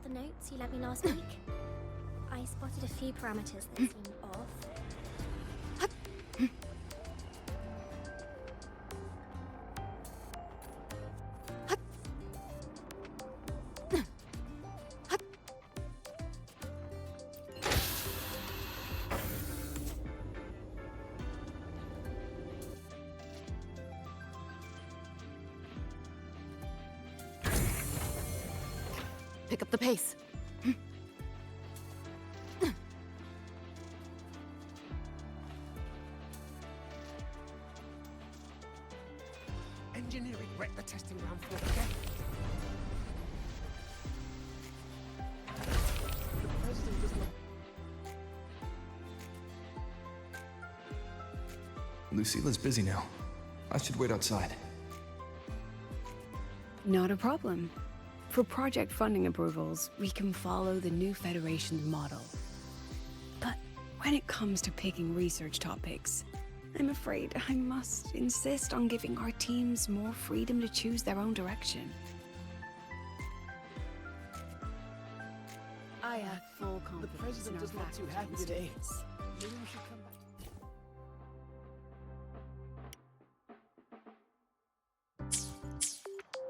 the notes you lent me last week? I spotted a few parameters that seem off. Pick up the pace. Engineering wrecked the testing ground for again. The president does not. Lucilla's busy now. I should wait outside. Not a problem. For project funding approvals, we can follow the new Federation's model. But when it comes to picking research topics, I'm afraid I must insist on giving our teams more freedom to choose their own direction. I have full The confidence president in is our not too faculty happy and today. students. Maybe we should come back.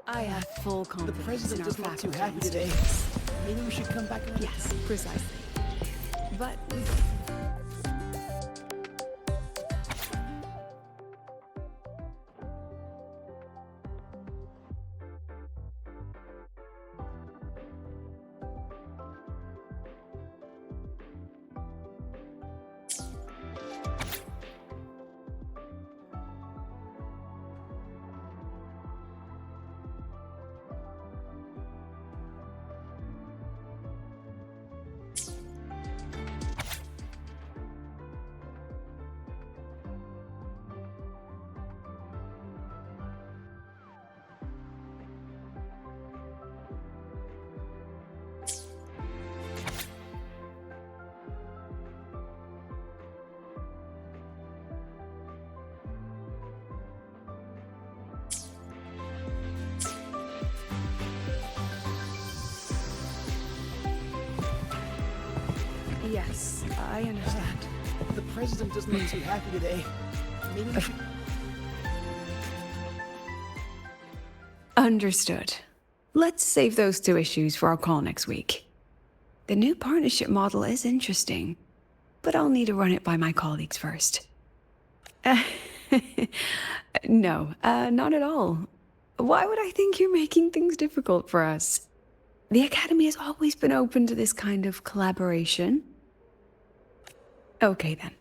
I have full The confidence president in our is not too faculty happy and today. students. Maybe we should come back another Yes, time. precisely. But yes, I understand. The president is not too happy today. Maybe we should. Understood. Let's save those two issues for our call next week. The new partnership model is interesting, but I'll need to run it by my colleagues first. No, not at all. Why would I think you're making things difficult for us? The Academy has always been open to this kind of collaboration. Okay then.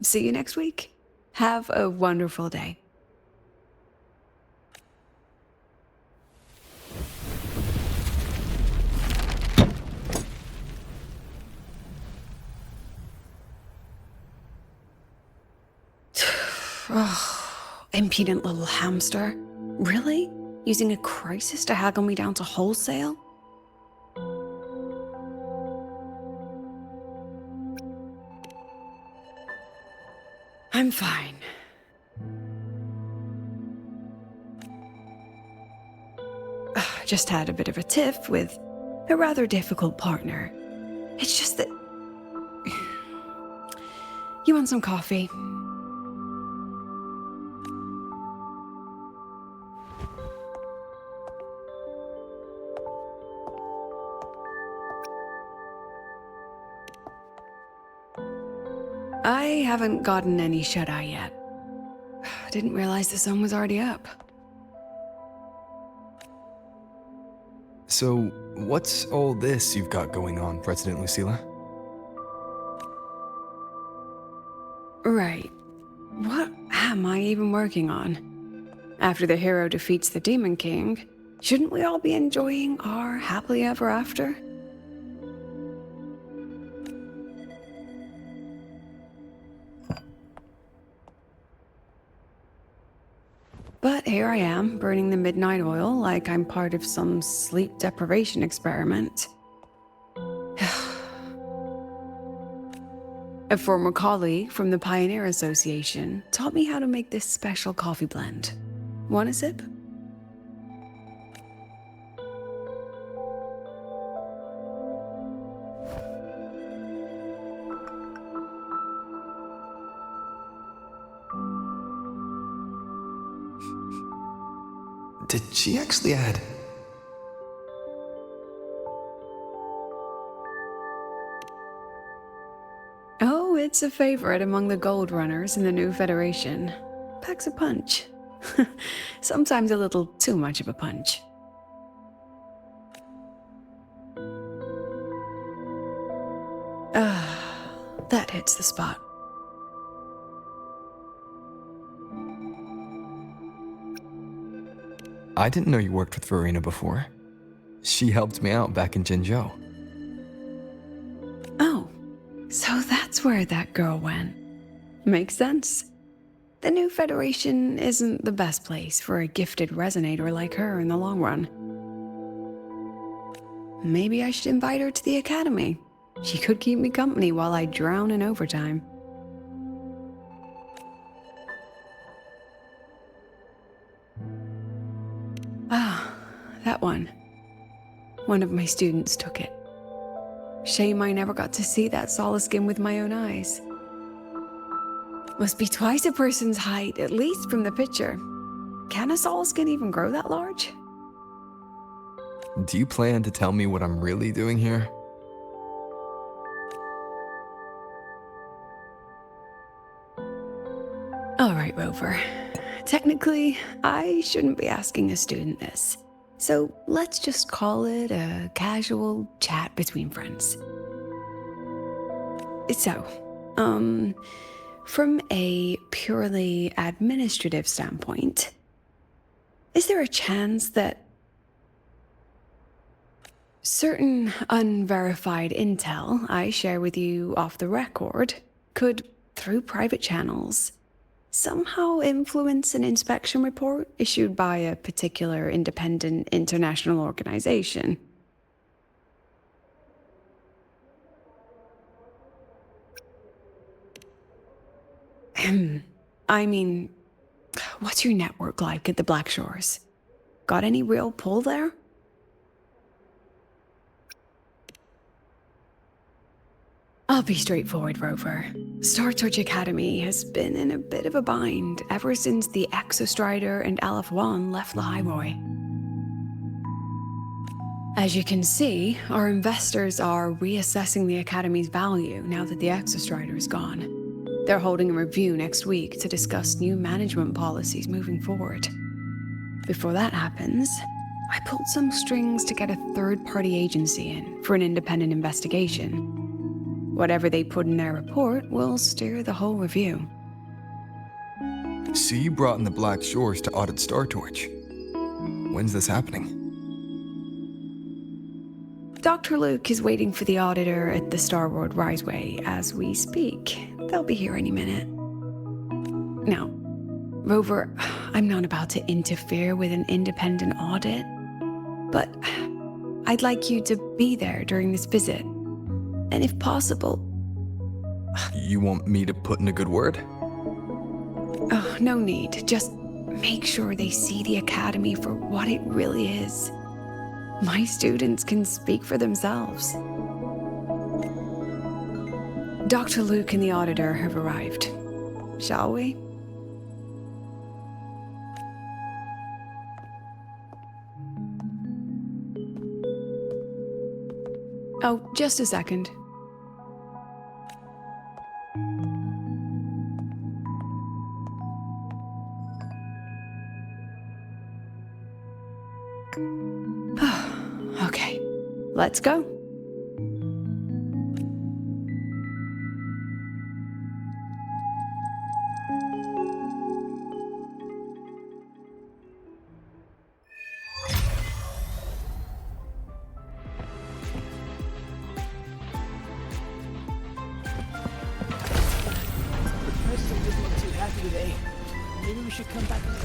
See you next week. Have a wonderful day. Oh, impudent little hamster. Really? Using a crisis to haggle me down to wholesale? I'm fine. Just had a bit of a tiff with a rather difficult partner. It's just that... You want some coffee? I haven't gotten any shut-eye yet. Didn't realize the sun was already up. So, what's all this you've got going on, President Lucilla? Right. What am I even working on? After the hero defeats the Demon King, shouldn't we all be enjoying our happily ever after? But here I am, burning the midnight oil like I'm part of some sleep deprivation experiment. A former colleague from the Pioneer Association taught me how to make this special coffee blend. Want a sip? Did she actually add? Oh, it's a favorite among the Gold Runners in the new Federation. Packs a punch. Sometimes a little too much of a punch. That hits the spot. I didn't know you worked with Verena before. She helped me out back in Jinzhou. Oh, so that's where that girl went. Makes sense. The new Federation isn't the best place for a gifted resonator like her in the long run. Maybe I should invite her to the academy. She could keep me company while I drown in overtime. Ah, that one. One of my students took it. Shame I never got to see that Solaskin with my own eyes. Must be twice a person's height, at least from the picture. Can a Solaskin even grow that large? Do you plan to tell me what I'm really doing here? All right, Rover. Technically, I shouldn't be asking a student this. So let's just call it a casual chat between friends. So, from a purely administrative standpoint, is there a chance that certain unverified intel I share with you off the record could, through private channels, somehow influence an inspection report issued by a particular independent international organization? I mean, what's your network like at the Black Shores? Got any real pull there? I'll be straightforward, Rover. Star Torch Academy has been in a bit of a bind ever since the Exostrider and Aleph One left the highway. As you can see, our investors are reassessing the Academy's value now that the Exostrider is gone. They're holding a review next week to discuss new management policies moving forward. Before that happens, I pulled some strings to get a third-party agency in for an independent investigation. Whatever they put in their report will steer the whole review. So you brought in the Black Shores to audit Star Torch. When's this happening? Dr. Luke is waiting for the auditor at the Starworld Riseway as we speak. They'll be here any minute. Now, Rover, I'm not about to interfere with an independent audit, but I'd like you to be there during this visit. And if possible... You want me to put in a good word? Oh, no need. Just make sure they see the Academy for what it really is. My students can speak for themselves. Dr. Luke and the auditor have arrived. Shall we? Oh, just a second. Okay, let's go. The president doesn't look too happy today. Maybe we should come back and...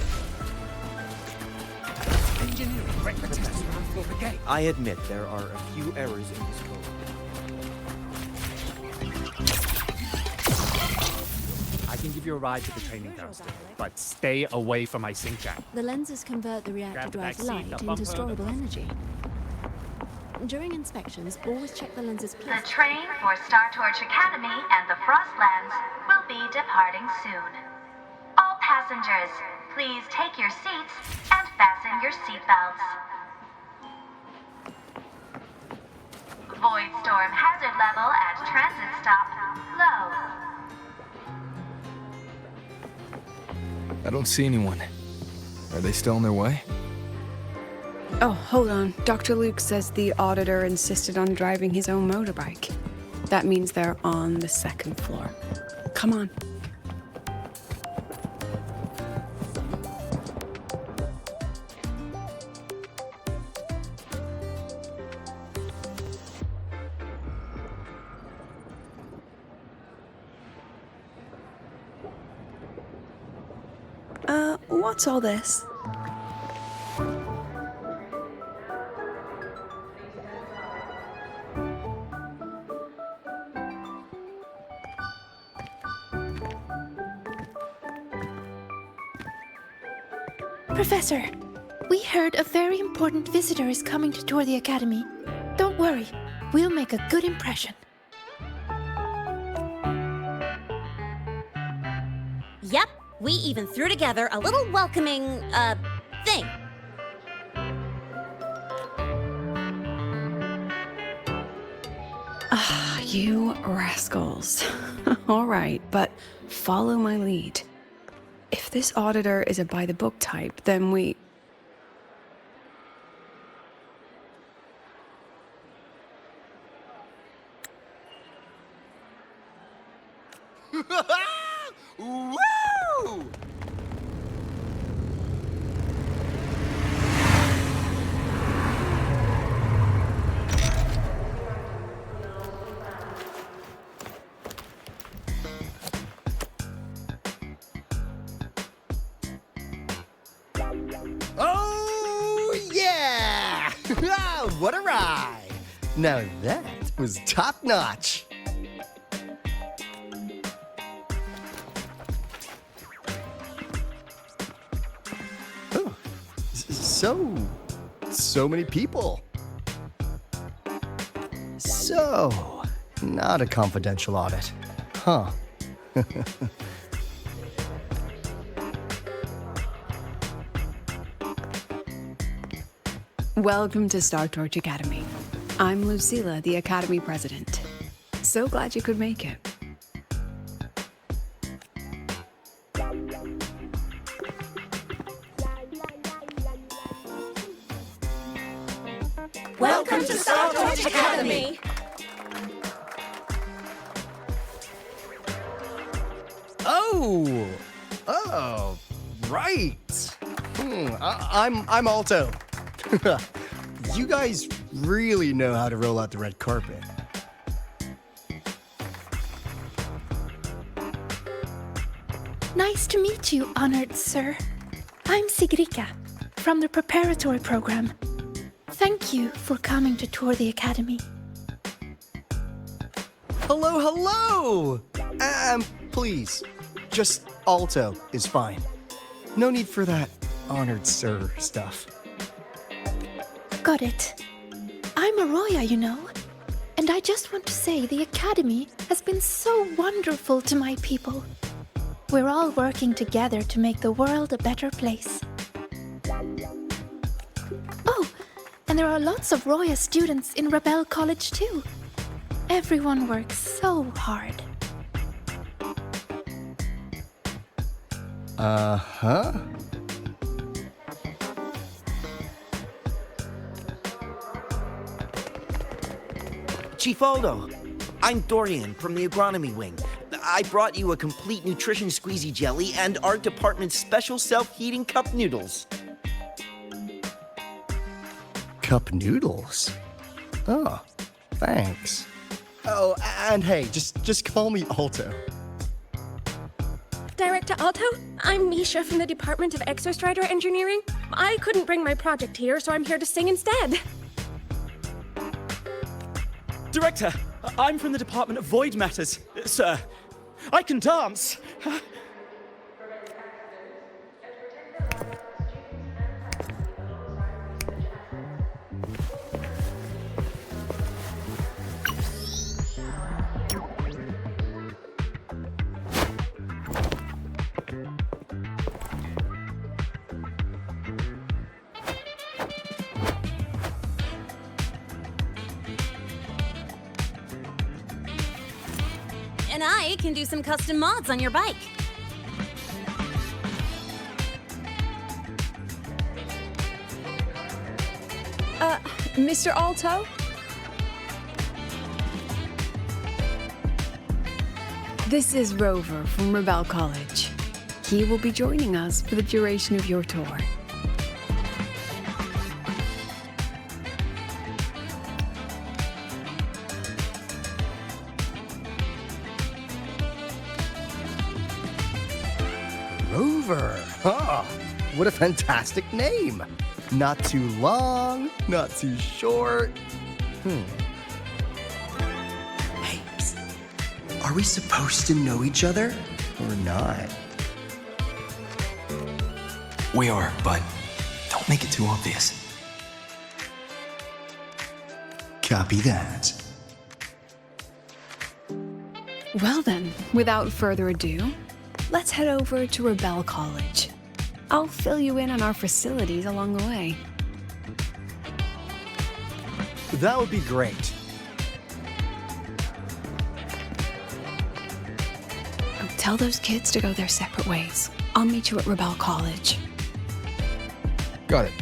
Engineering record testing for the gate. I admit there are a few errors in this code. I can give you a ride to the training downstairs, but stay away from my sync jack. The lenses convert the reactor Grab the drive's back seat, light the into bumper. storable energy. During inspections, always check the lenses The closely. train for Star Torch Academy and the Frostlands will be departing soon. All passengers, Please take your seats and fasten your seatbelts. Void storm hazard level at transit stop low. I don't see anyone. Are they still on their way? Oh, hold on. Dr. Luke says the auditor insisted on driving his own motorbike. That means they're on the second floor. Come on. What's all this? Professor, we heard a very important visitor is coming to tour the academy. Don't worry, we'll make a good impression. Yep, we even threw together a little welcoming, thing. Ah, you rascals. All right, but follow my lead. If this auditor is a by-the-book type, then we... Woo! Oh, yeah! What a ride! Now that was top-notch. Oh, so many people. So, not a confidential audit, huh? Welcome to Star Torch Academy. I'm Lucilla, the Academy President. So glad you could make it. Welcome to Star Torch Academy! Oh, right. I'm Alto. You guys really know how to roll out the red carpet. Nice to meet you, honored sir. I'm Sigrika, from the preparatory program. Thank you for coming to tour the academy. Hello! Please, just Alto is fine. No need for that honored sir stuff. Got it. I'm Arroya, you know. And I just want to say the academy has been so wonderful to my people. We're all working together to make the world a better place. Oh, and there are lots of Roya students in Rebel College too. Everyone works so hard. Uh-huh. Chief Aldo, I'm Dorian from the agronomy wing. I brought you a complete nutrition squeezy jelly and our department's special self-heating cup noodles. Cup noodles? Oh, thanks. Oh, and hey, just call me Alto. Director Alto, I'm Misha from the Department of Exostrider Engineering. I couldn't bring my project here, so I'm here to sing instead. Director, I'm from the Department of Void Matters. Sir, I can dance. And I can do some custom mods on your bike. Mr. Alto? This is Rover from Rebel College. He will be joining us for the duration of your tour. Rover. Oh, what a fantastic name. Not too long, not too short. Hey, psst. Are we supposed to know each other or not? We are, but don't make it too obvious. Copy that. Well then, without further ado, let's head over to Rebel College. I'll fill you in on our facilities along the way. That would be great. Tell those kids to go their separate ways. I'll meet you at Rebel College. Got it.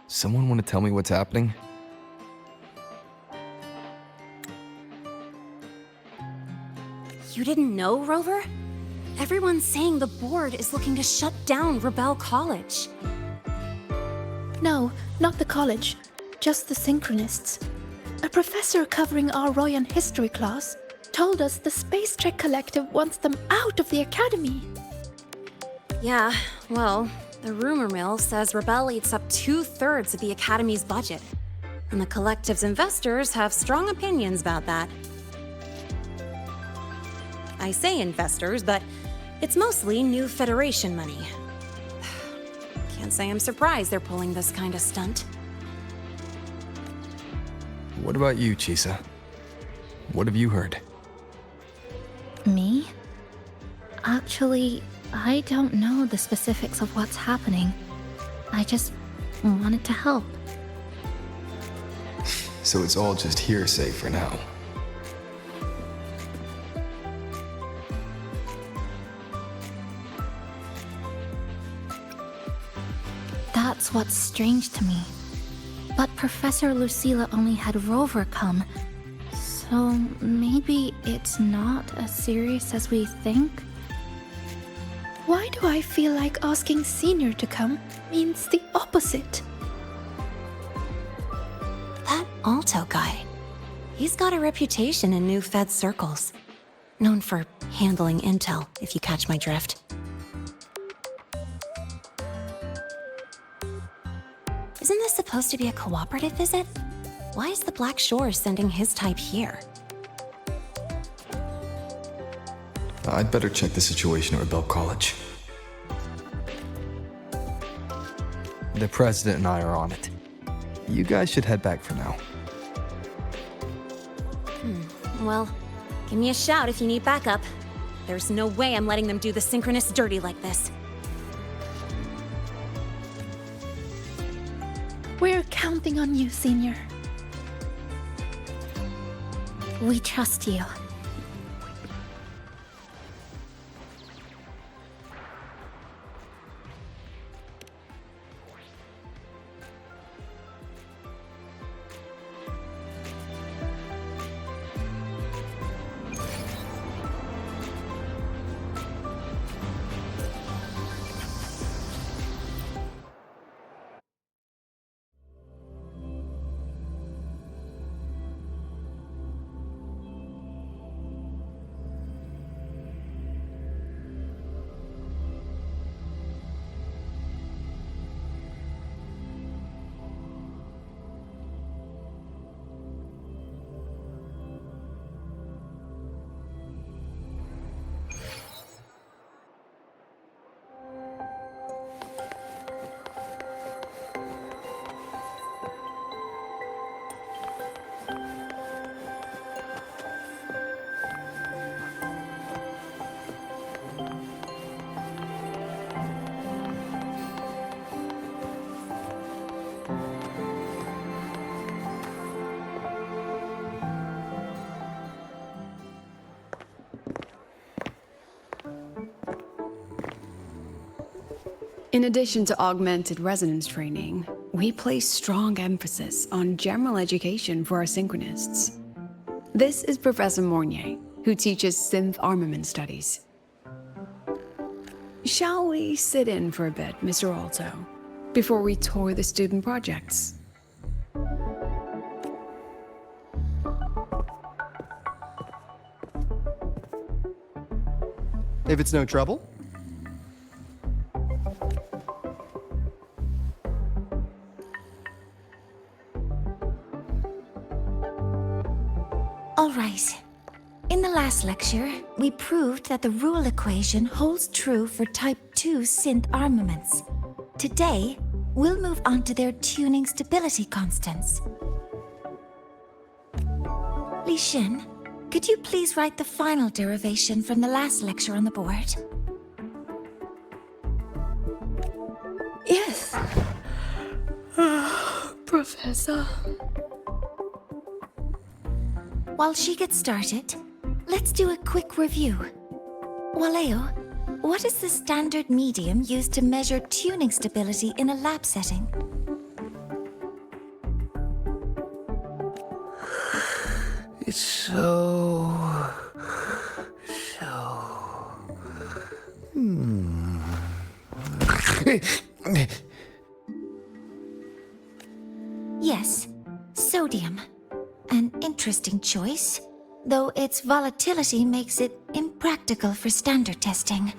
Someone want to tell me what's happening? You didn't know, Rover? Everyone's saying the board is looking to shut down Rebel College. No, not the college. Just the Synchronists. A professor covering our Royan history class told us the Space Trek Collective wants them out of the academy. Yeah, well, the rumor mill says Rebel eats up 2/3 of the Academy's budget. And the Collective's investors have strong opinions about that. I say investors, but it's mostly new Federation money. Can't say I'm surprised they're pulling this kind of stunt. What about you, Chisa? What have you heard? Me? Actually, I don't know the specifics of what's happening. I just wanted to help. So it's all just hearsay for now. That's what's strange to me. But Professor Lucilla only had Rover come, so maybe it's not as serious as we think? Why do I feel like asking Senior to come means the opposite? That Alto guy, he's got a reputation in new Fed circles. Known for handling intel, if you catch my drift. Isn't this supposed to be a cooperative visit? Why is the Black Shore sending his type here? I'd better check the situation at Rebel College. The president and I are on it. You guys should head back for now. Well, give me a shout if you need backup. There's no way I'm letting them do the Synchronous dirty like this. We're counting on you, Senior. We trust you. In addition to augmented resonance training, we place strong emphasis on general education for our synchronists. This is Professor Mornier, who teaches synth armament studies. Shall we sit in for a bit, Mr. Alto, before we tour the student projects? If it's no trouble. All right. In the last lecture, we proved that the rule equation holds true for Type 2 synth armaments. Today, we'll move on to their tuning stability constants. Li Xin, could you please write the final derivation from the last lecture on the board? Yes. Professor. While she gets started, let's do a quick review. Waleo, what is the standard medium used to measure tuning stability in a lab setting? It's so... Yes, sodium. An interesting choice, though its volatility makes it impractical for standard testing.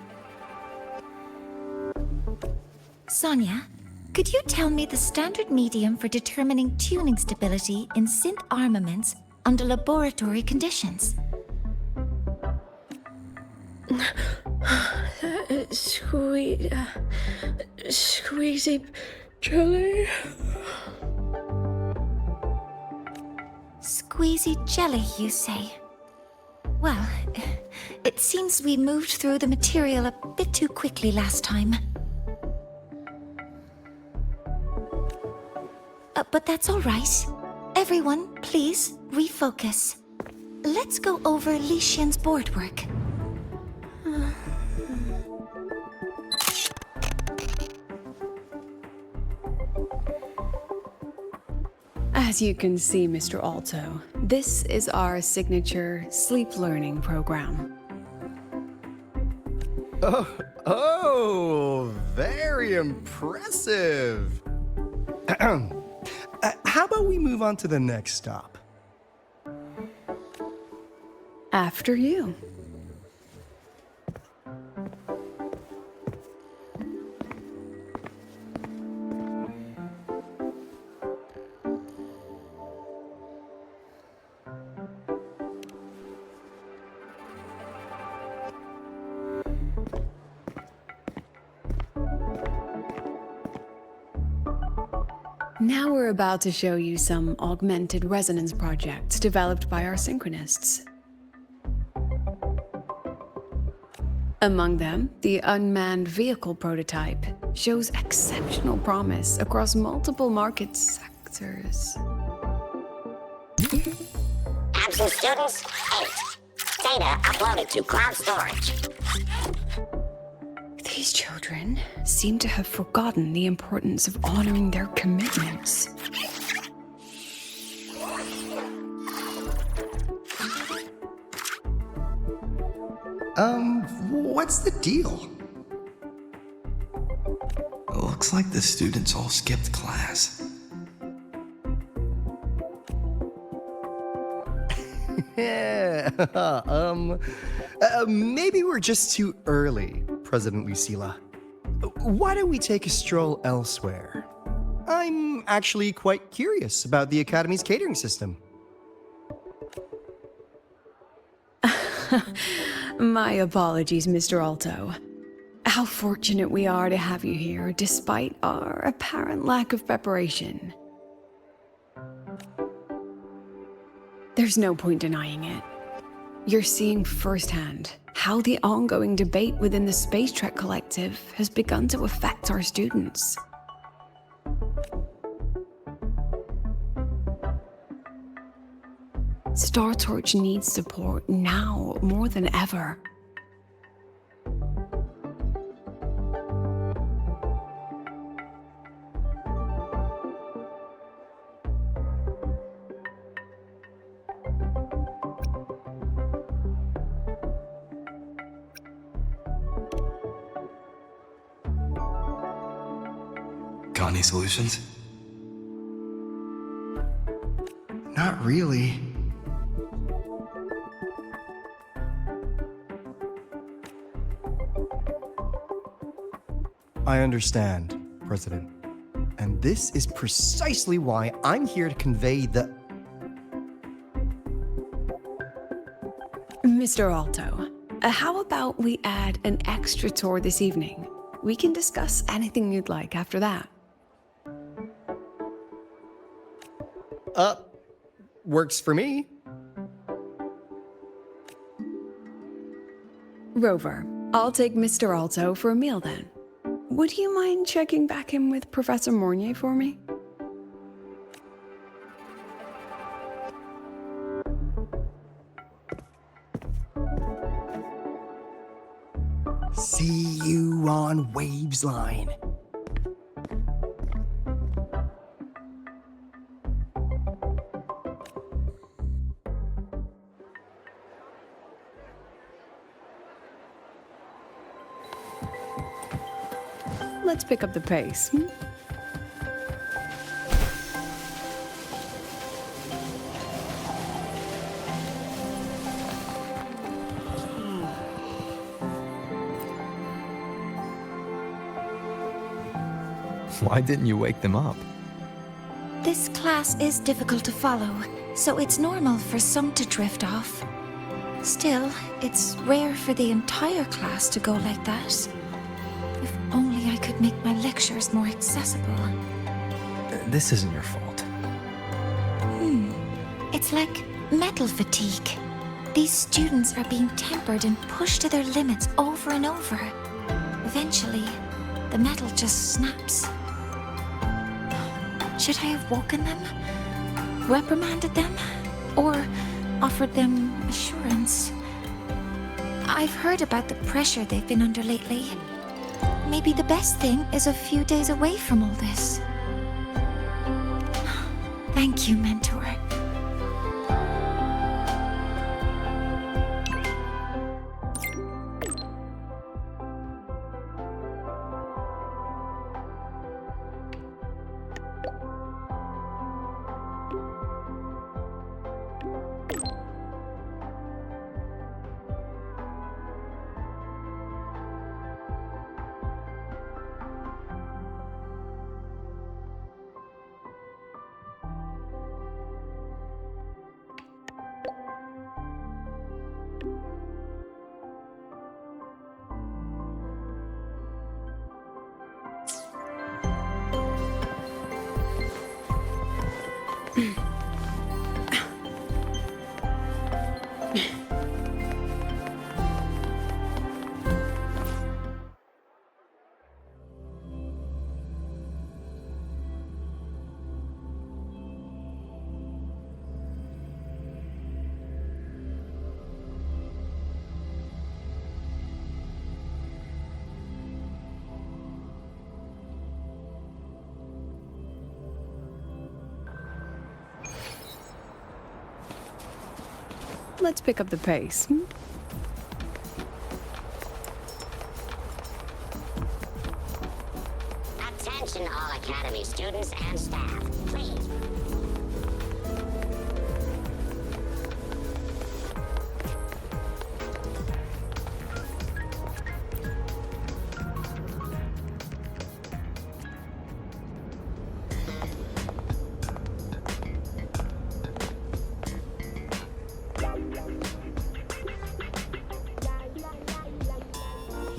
Sonia, could you tell me the standard medium for determining tuning stability in synth armaments under laboratory conditions? Squeezy jelly. Squeezy jelly, you say? Well, it seems we moved through the material a bit too quickly last time. But that's all right. Everyone, please refocus. Let's go over Li Xian's board work. As you can see, Mr. Alto, this is our signature sleep learning program. Oh, very impressive. How about we move on to the next stop? After you. Now we're about to show you some augmented resonance projects developed by our synchronists. Among them, the unmanned vehicle prototype shows exceptional promise across multiple market sectors. Absent students, 8. Data uploaded to cloud storage. These children seem to have forgotten the importance of honoring their commitments. What's the deal? Looks like the students all skipped class. Yeah, maybe we're just too early, President Lucilla. Why don't we take a stroll elsewhere? I'm actually quite curious about the Academy's catering system. My apologies, Mr. Alto. How fortunate we are to have you here, despite our apparent lack of preparation. There's no point denying it. You're seeing firsthand how the ongoing debate within the Space Trek Collective has begun to affect our students. Star Torch needs support now more than ever. Got any solutions? Not really. I understand, President. And this is precisely why I'm here to convey the... Mr. Alto, how about we add an extra tour this evening? We can discuss anything you'd like after that. Works for me. Rover, I'll take Mr. Alto for a meal then. Would you mind checking back in with Professor Mornier for me? See you on Waves Line. Let's pick up the pace. Why didn't you wake them up? This class is difficult to follow, so it's normal for some to drift off. Still, it's rare for the entire class to go like that. If only I could make my lectures more accessible. This isn't your fault. It's like metal fatigue. These students are being tempered and pushed to their limits over and over. Eventually, the metal just snaps. Should I have woken them? Reprimanded them? Or offered them assurance? I've heard about the pressure they've been under lately. Maybe the best thing is a few days away from all this. Thank you, Mentor. Let's pick up the pace. Attention all Academy students and staff, please.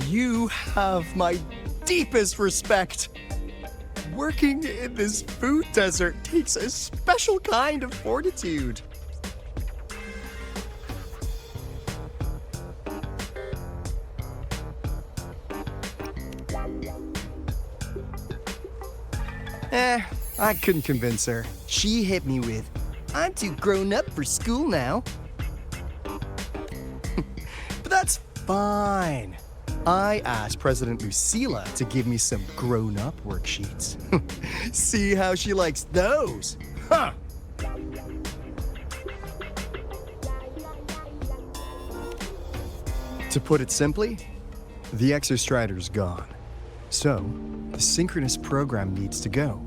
You have my deepest respect. Working in this food desert takes a special kind of fortitude. I couldn't convince her. She hit me with, "I'm too grown up for school now." But that's fine. I asked President Lucilla to give me some grown-up worksheets. See how she likes those, huh? To put it simply, the Exostrider's gone. So, the synchronous program needs to go.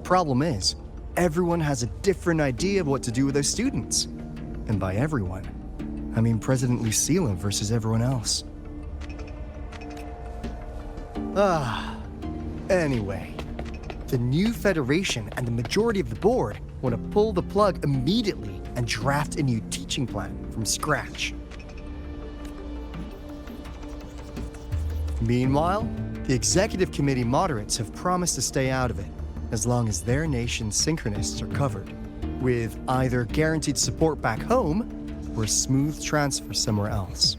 Problem is, everyone has a different idea of what to do with those students. And by everyone, I mean President Lucilla versus everyone else. Anyway, the new Federation and the majority of the board want to pull the plug immediately and draft a new teaching plan from scratch. Meanwhile, the executive committee moderates have promised to stay out of it, as long as their nation's synchronists are covered, with either guaranteed support back home or a smooth transfer somewhere else.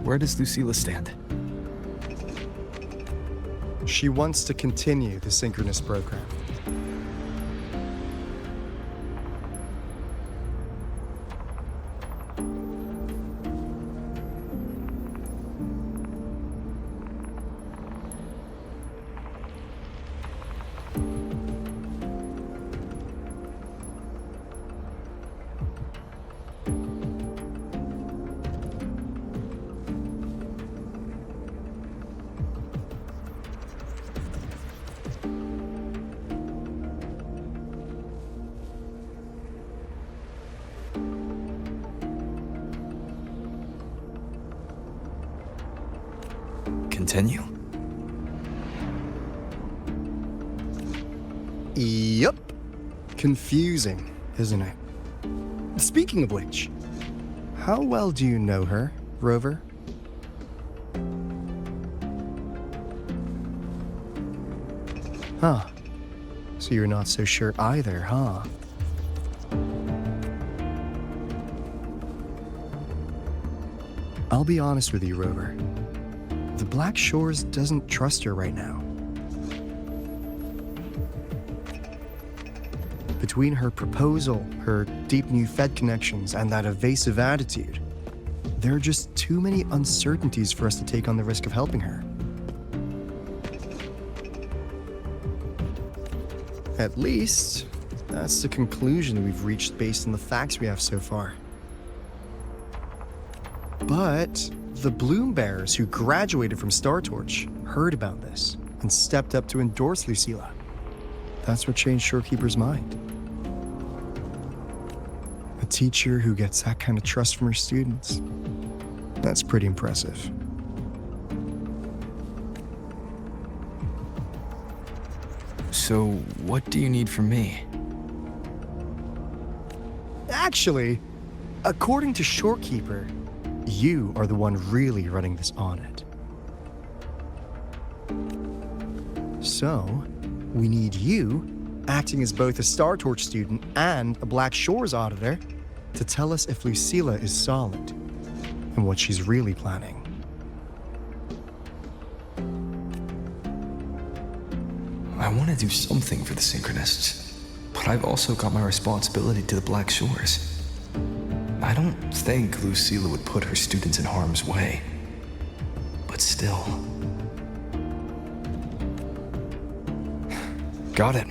Where does Lucilla stand? She wants to continue the synchronous program. Continue? Yup. Confusing, isn't it? Speaking of which, how well do you know her, Rover? Huh. So you're not so sure either, huh? I'll be honest with you, Rover. The Black Shores doesn't trust her right now. Between her proposal, her deep new Fed connections, and that evasive attitude, there are just too many uncertainties for us to take on the risk of helping her. At least, that's the conclusion we've reached based on the facts we have so far. But the Bloom Bearers who graduated from Star Torch heard about this and stepped up to endorse Lucilla. That's what changed Shorekeeper's mind. A teacher who gets that kind of trust from her students. That's pretty impressive. So, what do you need from me? Actually, according to Shorekeeper, you are the one really running this audit. So, we need you, acting as both a Star Torch student and a Black Shores auditor, to tell us if Lucilla is solid and what she's really planning. I want to do something for the Synchronists, but I've also got my responsibility to the Black Shores. I don't think Lucilla would put her students in harm's way, but still. Got it.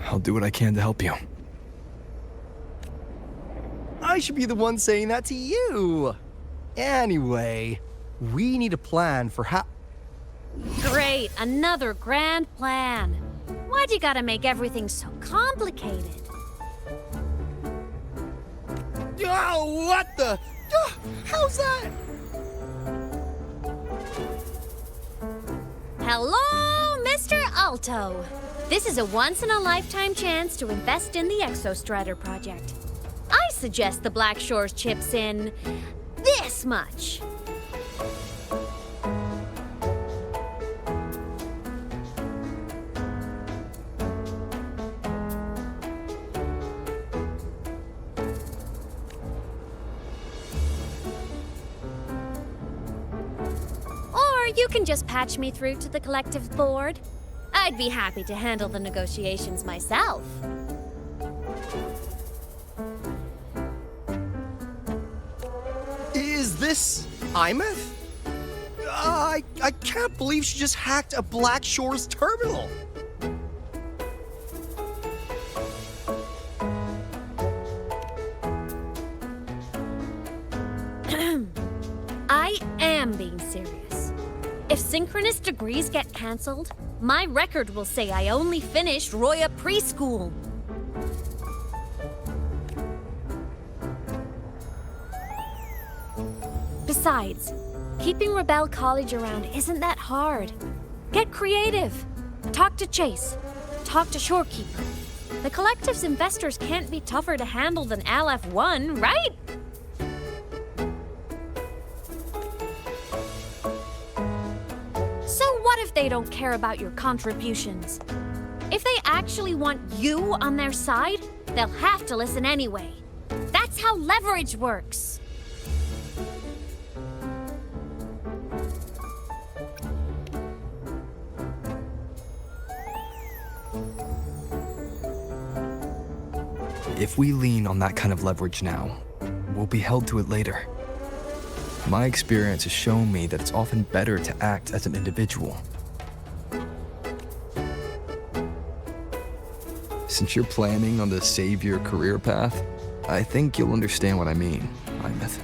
I'll do what I can to help you. I should be the one saying that to you. Anyway, we need a plan for how... Great, another grand plan. Why'd you gotta make everything so complicated? Oh, what the? How's that? Hello, Mr. Alto. This is a once-in-a-lifetime chance to invest in the Exostrider project. I suggest the Black Shores chips in this much. You can just patch me through to the collective board. I'd be happy to handle the negotiations myself. Is this Imeth? I can't believe she just hacked a Black Shores terminal. If synchronous degrees get cancelled, my record will say I only finished Roya preschool. Besides, keeping Rebel College around isn't that hard. Get creative. Talk to Chase. Talk to Shorekeeper. The Collective's investors can't be tougher to handle than LF1, right? So what if they don't care about your contributions? If they actually want you on their side, they'll have to listen anyway. That's how leverage works. If we lean on that kind of leverage now, we'll be held to it later. My experience has shown me that it's often better to act as an individual. Since you're planning on the savior career path, I think you'll understand what I mean, Imeth.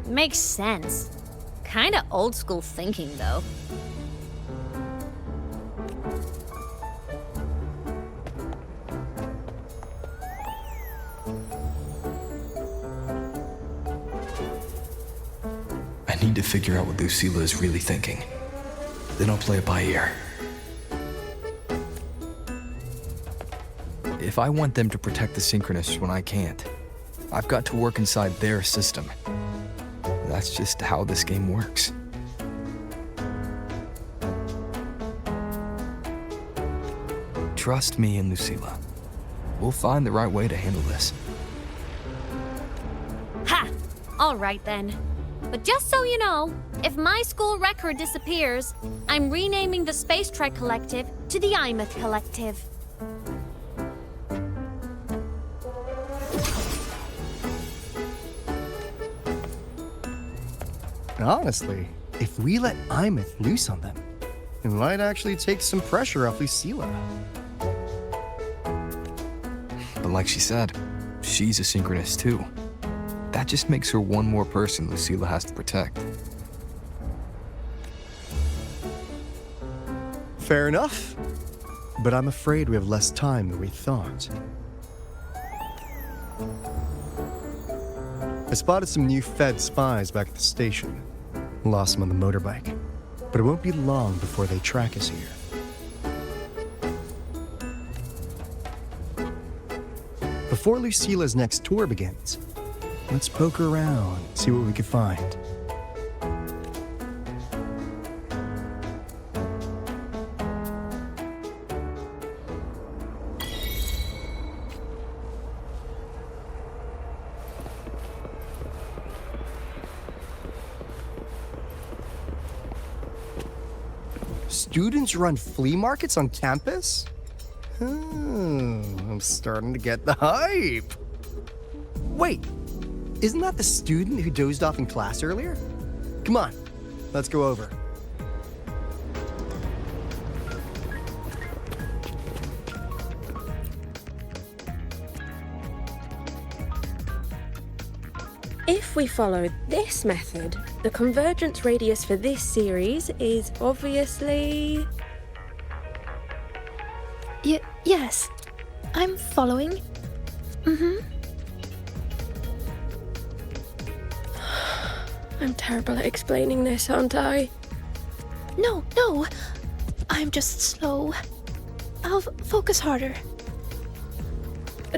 Makes sense. Kinda old school thinking, though. I need to figure out what Lucilla is really thinking. Then I'll play it by ear. If I want them to protect the Synchronists when I can't, I've got to work inside their system. That's just how this game works. Trust me and Lucilla. We'll find the right way to handle this. Ha! All right then. But just so you know, if my school record disappears, I'm renaming the Space Trek Collective to the Imeth Collective. Honestly, if we let Imeth loose on them, it might actually take some pressure off Lucilla. But like she said, she's a synchronist too. That just makes her one more person Lucilla has to protect. Fair enough. But I'm afraid we have less time than we thought. I spotted some new Fed spies back at the station. Lost them on the motorbike. But it won't be long before they track us here. Before Lucilla's next tour begins, let's poke around, see what we can find. Students run flea markets on campus? I'm starting to get the hype. Wait, isn't that the student who dozed off in class earlier? Come on, let's go over. If we follow this method, the convergence radius for this series is obviously... Yes, I'm following. I'm terrible at explaining this, aren't I? No, I'm just slow. I'll focus harder.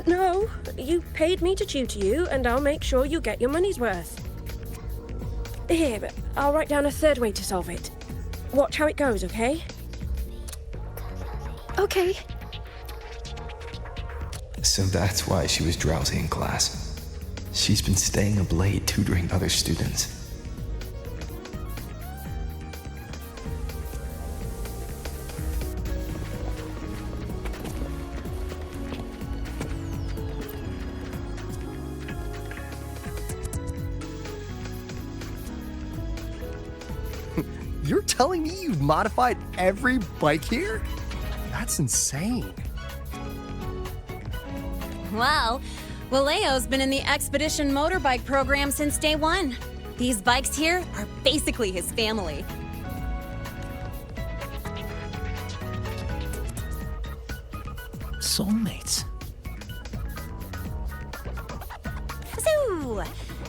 No, you paid me to tutor you, and I'll make sure you get your money's worth. Here, but I'll write down a third way to solve it. Watch how it goes, okay? Okay. So that's why she was drowsy in class. She's been staying up late tutoring other students. You're telling me you've modified every bike here? That's insane. Well, Well, Leo's been in the Expedition motorbike program since day one. These bikes here are basically his family. Soulmates. So,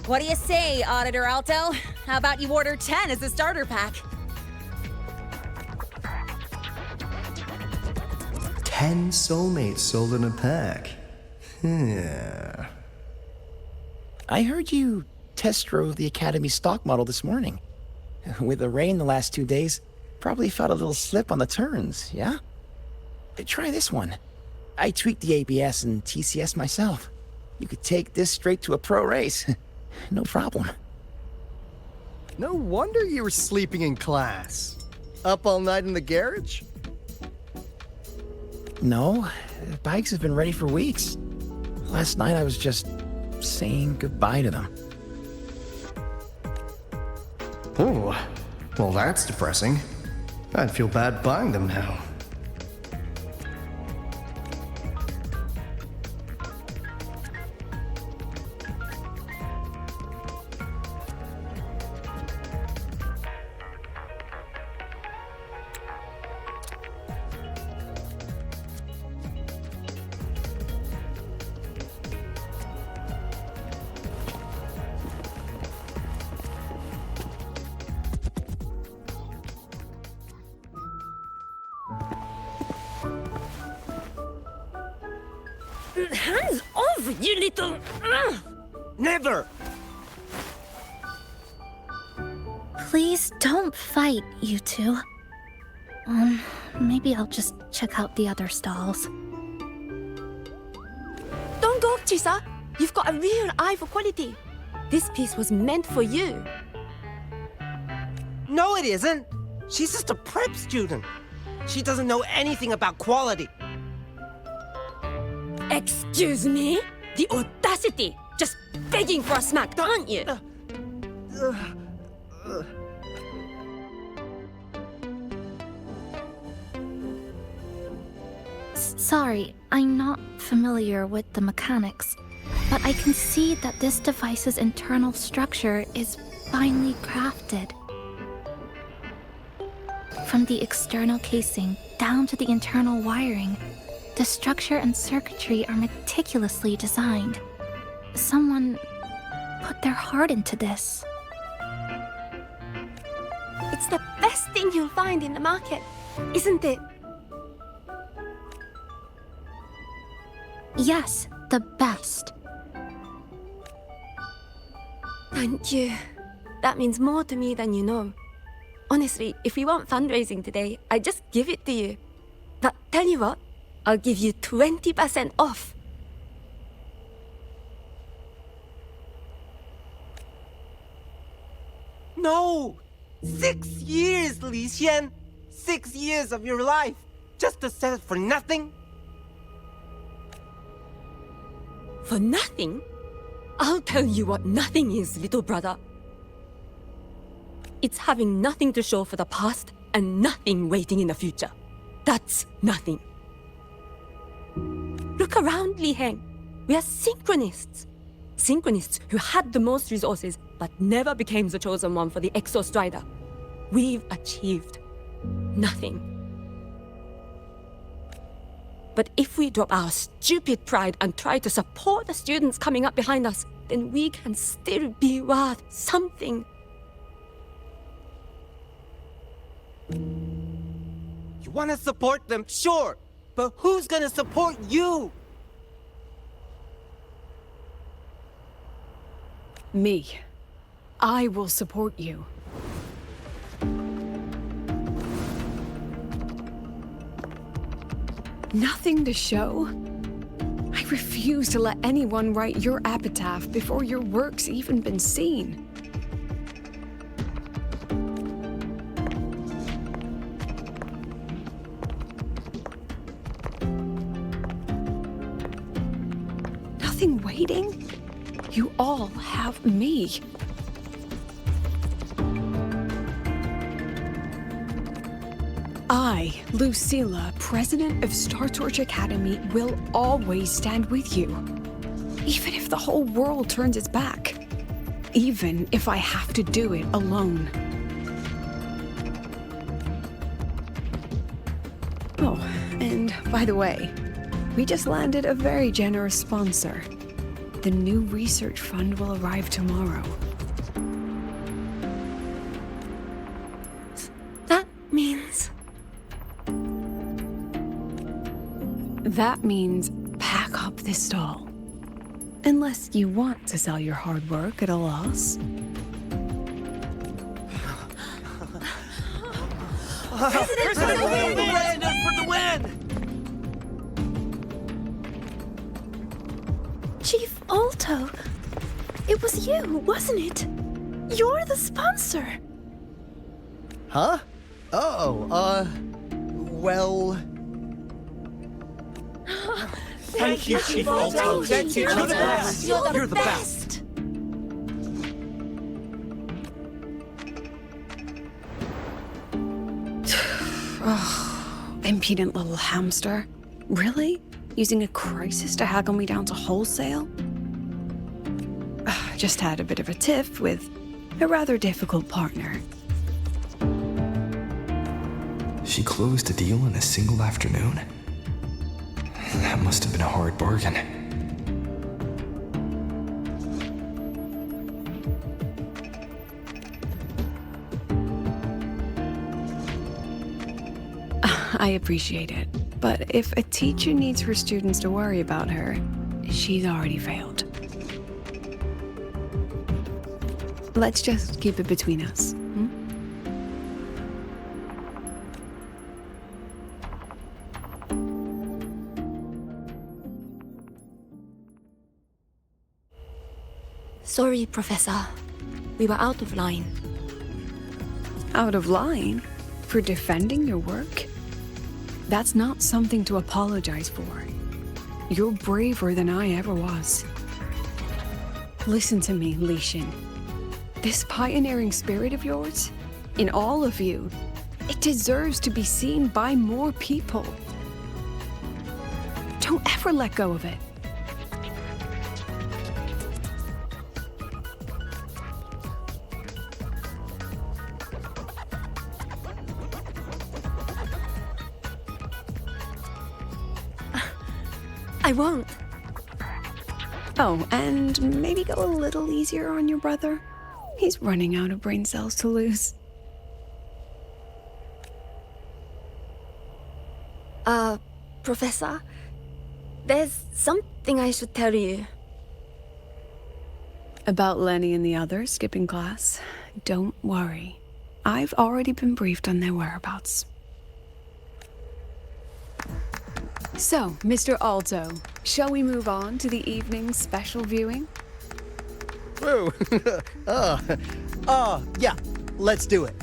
what do you say, Auditor Alto? How about you order 10 as a starter pack? 10 soulmates sold in a pack. Yeah. I heard you test drove the Academy stock model this morning. With the rain the last 2 days, probably felt a little slip on the turns, yeah? Try this one. I tweaked the ABS and TCS myself. You could take this straight to a pro race. No problem. No wonder you were sleeping in class. Up all night in the garage? No, bikes have been ready for weeks. Last night I was just saying goodbye to them. Oh, well that's depressing. I'd feel bad buying them now. Hands off, you little... Never! Please don't fight, you two. Maybe I'll just check out the other stalls. Don't go, Chisa. You've got a real eye for quality. This piece was meant for you. No, it isn't. She's just a prep student. She doesn't know anything about quality. Excuse me? The audacity! Just begging for a smack, aren't you? Sorry, I'm not familiar with the mechanics, but I can see that this device's internal structure is finely crafted. From the external casing down to the internal wiring, the structure and circuitry are meticulously designed. Someone put their heart into this. It's the best thing you'll find in the market, isn't it? Yes, the best. Thank you. That means more to me than you know. Honestly, if we want fundraising today, I'd just give it to you. But tell you what, I'll give you 20% off. No! 6 years, Li Xian! 6 years of your life! Just to sell it for nothing? For nothing? I'll tell you what nothing is, little brother. It's having nothing to show for the past and nothing waiting in the future. That's nothing. Look around, Li Heng. We are synchronists. Synchronists who had the most resources but never became the chosen one for the Exostrider. We've achieved nothing. But if we drop our stupid pride and try to support the students coming up behind us, then we can still be worth something. You want to support them, sure. But who's gonna support you? Me. I will support you. Nothing to show? I refuse to let anyone write your epitaph before your work's even been seen. Nothing waiting? You all have me. I, Lucilla, president of Star Torch Academy, will always stand with you. Even if the whole world turns its back. Even if I have to do it alone. Oh, and by the way, we just landed a very generous sponsor. The new research fund will arrive tomorrow. That means... That means pack up this stall. Unless you want to sell your hard work at a loss. President for the win! Chief Alto, it was you, wasn't it? You're the sponsor. Huh? Well... Thank you, Chief Alto. Thank you. You're the best. You're the best. Impudent little hamster. Really? Using a crisis to haggle me down to wholesale? Just had a bit of a tiff with a rather difficult partner. She closed a deal in a single afternoon? That must have been a hard bargain. I appreciate it, but if a teacher needs her students to worry about her, she's already failed. Let's just keep it between us. Sorry, Professor. We were out of line. Out of line? For defending your work? That's not something to apologize for. You're braver than I ever was. Listen to me, Li Xin. This pioneering spirit of yours, in all of you, it deserves to be seen by more people. Don't ever let go of it. I won't. Oh, and maybe go a little easier on your brother. He's running out of brain cells to lose. Professor, there's something I should tell you. About Lenny and the others skipping class? Don't worry. I've already been briefed on their whereabouts. So, Mr. Alto, shall we move on to the evening's special viewing? Whoa. Yeah, let's do it.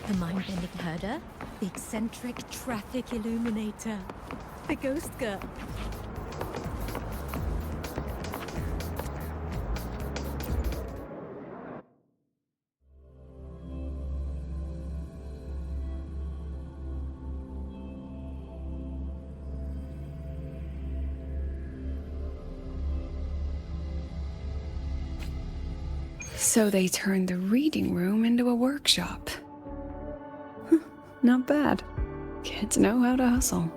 The mind-bending herder, the eccentric traffic illuminator, the ghost girl. So they turned the reading room into a workshop. Not bad. Kids know how to hustle.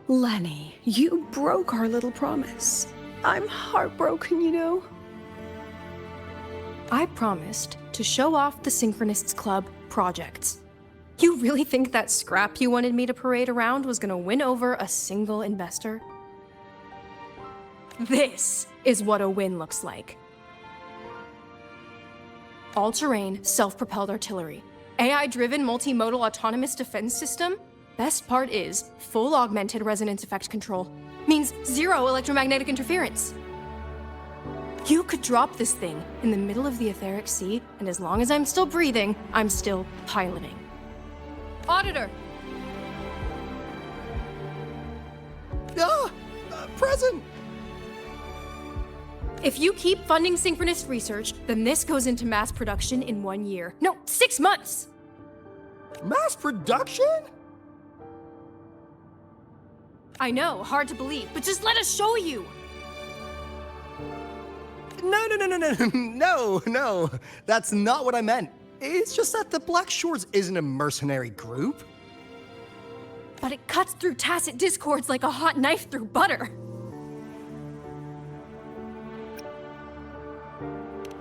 Lenny, you broke our little promise. I'm heartbroken, you know. I promised to show off the Synchronists Club projects. You really think that scrap you wanted me to parade around was gonna win over a single investor? This is what a win looks like. All-terrain, self-propelled artillery. AI-driven multimodal autonomous defense system? Best part is, full augmented resonance effect control. Means zero electromagnetic interference. You could drop this thing in the middle of the etheric sea, and as long as I'm still breathing, I'm still piloting. Auditor! Present! If you keep funding synchronous research, then this goes into mass production in 1 year. No, 6 months! Mass production? I know, hard to believe, but just let us show you! No. That's not what I meant. It's just that the Black Shores isn't a mercenary group. But it cuts through tacit discords like a hot knife through butter.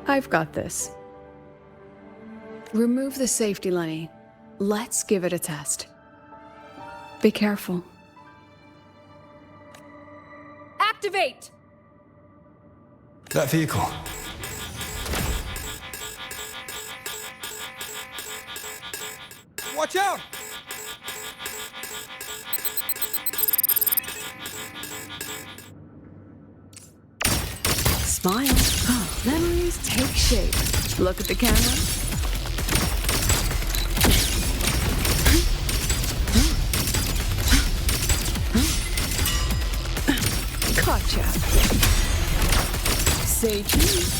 I've got this. Remove the safety, Lenny. Let's give it a test. Be careful. Activate! That vehicle. Watch out! Smile. Memories take shape. Look at the camera. Gotcha. Say cheese.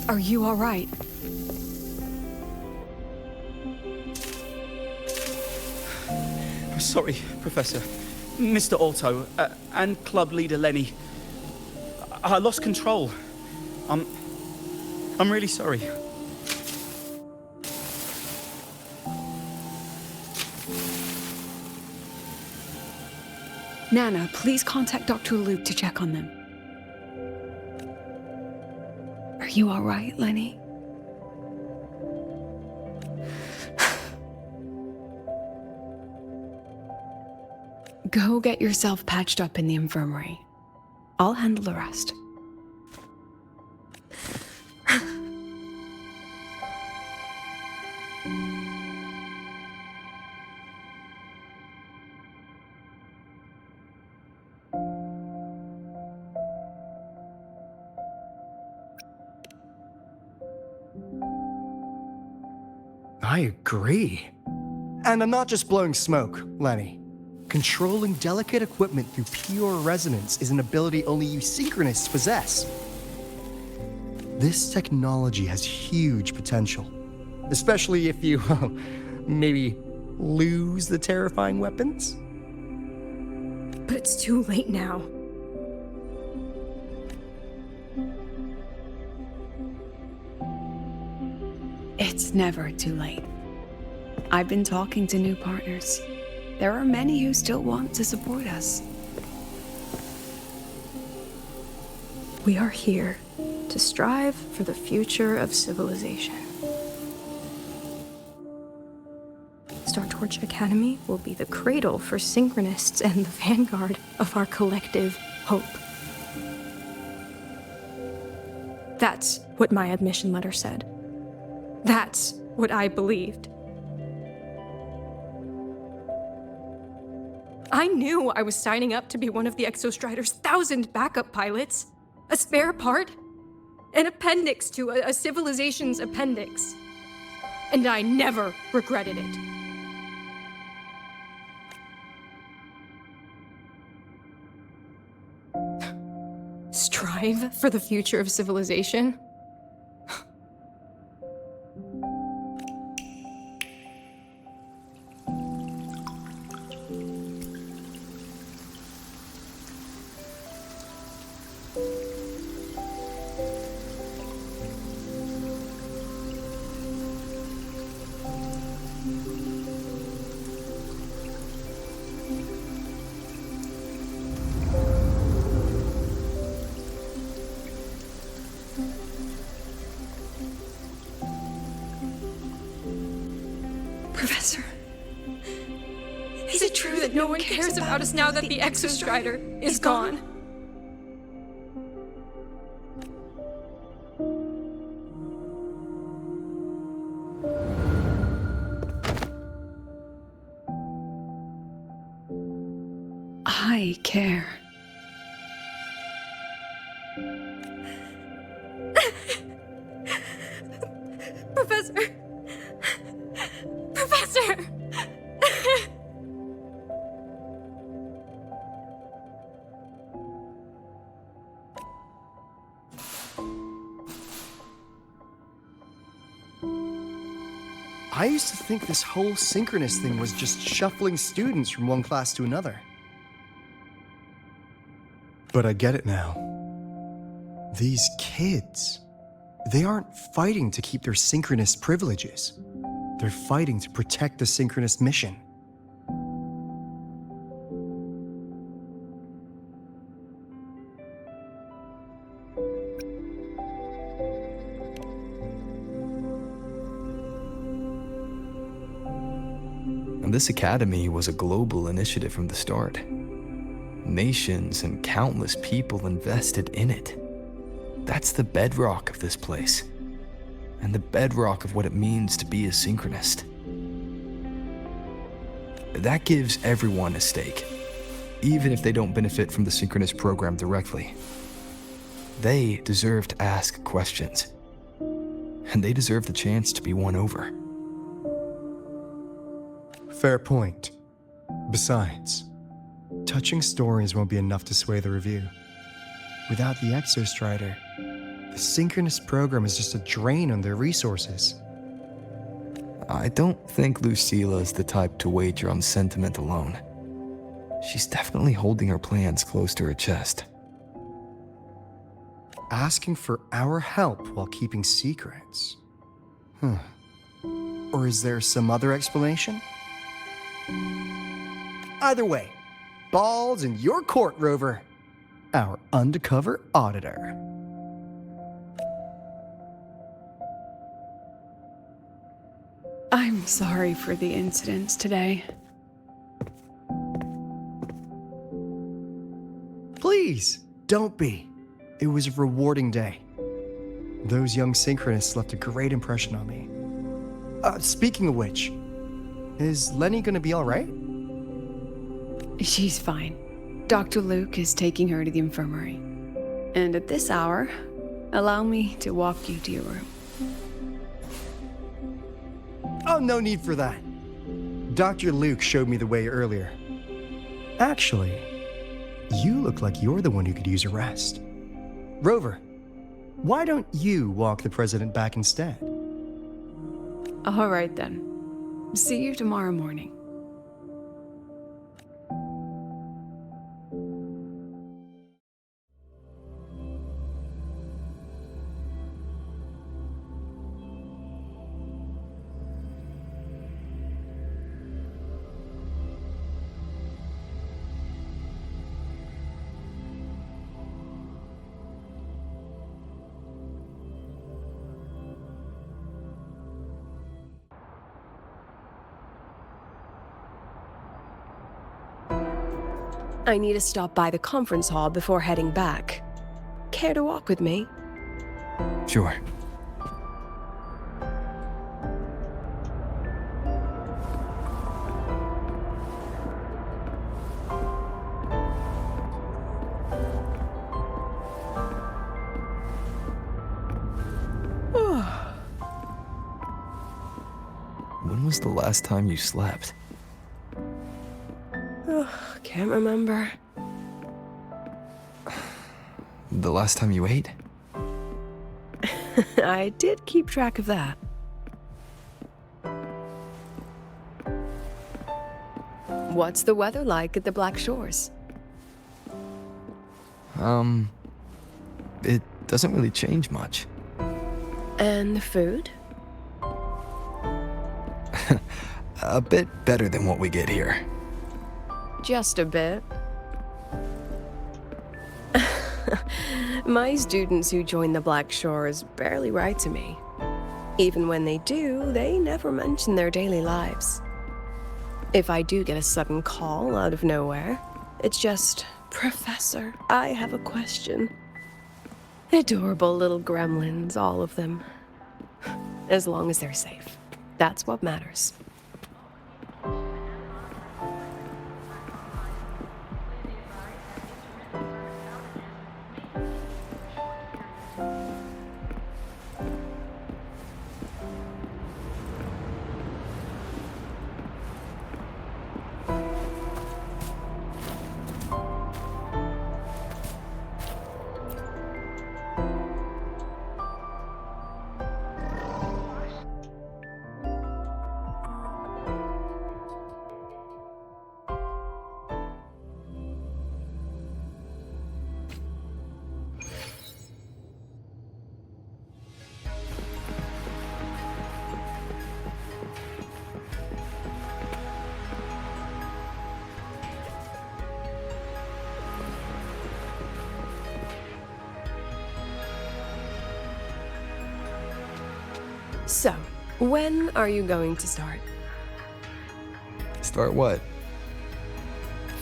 Are you all right? I'm sorry, Professor. Mr. Alto, and club leader Lenny. I lost control. I'm really sorry. Nana, please contact Dr. Luke to check on them. Are you all right, Lenny? Go get yourself patched up in the infirmary. I'll handle the rest. I agree. And I'm not just blowing smoke, Lenny. Controlling delicate equipment through pure resonance is an ability only you synchronists possess. This technology has huge potential, especially if you, maybe lose the terrifying weapons. But it's too late now. It's never too late. I've been talking to new partners. There are many who still want to support us. We are here to strive for the future of civilization. Startorch Academy will be the cradle for synchronists and the vanguard of our collective hope. That's what my admission letter said. That's what I believed. I knew I was signing up to be one of the Exostrider's 1,000 backup pilots. A spare part. An appendix to a civilization's appendix. And I never regretted it. Strive for the future of civilization? Professor, is it true that no one cares about us now that the Exostrider is gone? I care. Professor! Professor! I used to think this whole synchronous thing was just shuffling students from one class to another. But I get it now. These kids, they aren't fighting to keep their synchronous privileges. They're fighting to protect the synchronous mission. And this academy was a global initiative from the start. Nations and countless people invested in it. That's the bedrock of this place, and the bedrock of what it means to be a synchronist. That gives everyone a stake, even if they don't benefit from the synchronous program directly. They deserve to ask questions, and they deserve the chance to be won over. Fair point. Besides, touching stories won't be enough to sway the review. Without the Exostrider, the synchronous program is just a drain on their resources. I don't think Lucilla is the type to wager on sentiment alone. She's definitely holding her plans close to her chest. Asking for our help while keeping secrets. Or is there some other explanation? Either way, balls in your court, Rover. Our undercover auditor. I'm sorry for the incidents today. Please, don't be. It was a rewarding day. Those young synchronists left a great impression on me. Speaking of which, is Lenny gonna be all right? She's fine. Dr. Luke is taking her to the infirmary. And at this hour, allow me to walk you to your room. Oh, no need for that. Dr. Luke showed me the way earlier. Actually, you look like you're the one who could use a rest. Rover, why don't you walk the president back instead? All right then. See you tomorrow morning. I need to stop by the conference hall before heading back. Care to walk with me? Sure. When was the last time you slept? Can't remember. The last time you ate? I did keep track of that. What's the weather like at the Black Shores? It doesn't really change much. And the food? A bit better than what we get here. Just a bit. My students who join the Black Shores barely write to me. Even when they do, they never mention their daily lives. If I do get a sudden call out of nowhere, it's just, "Professor, I have a question." Adorable little gremlins, all of them. As long as they're safe. That's what matters. So, when are you going to start? Start what?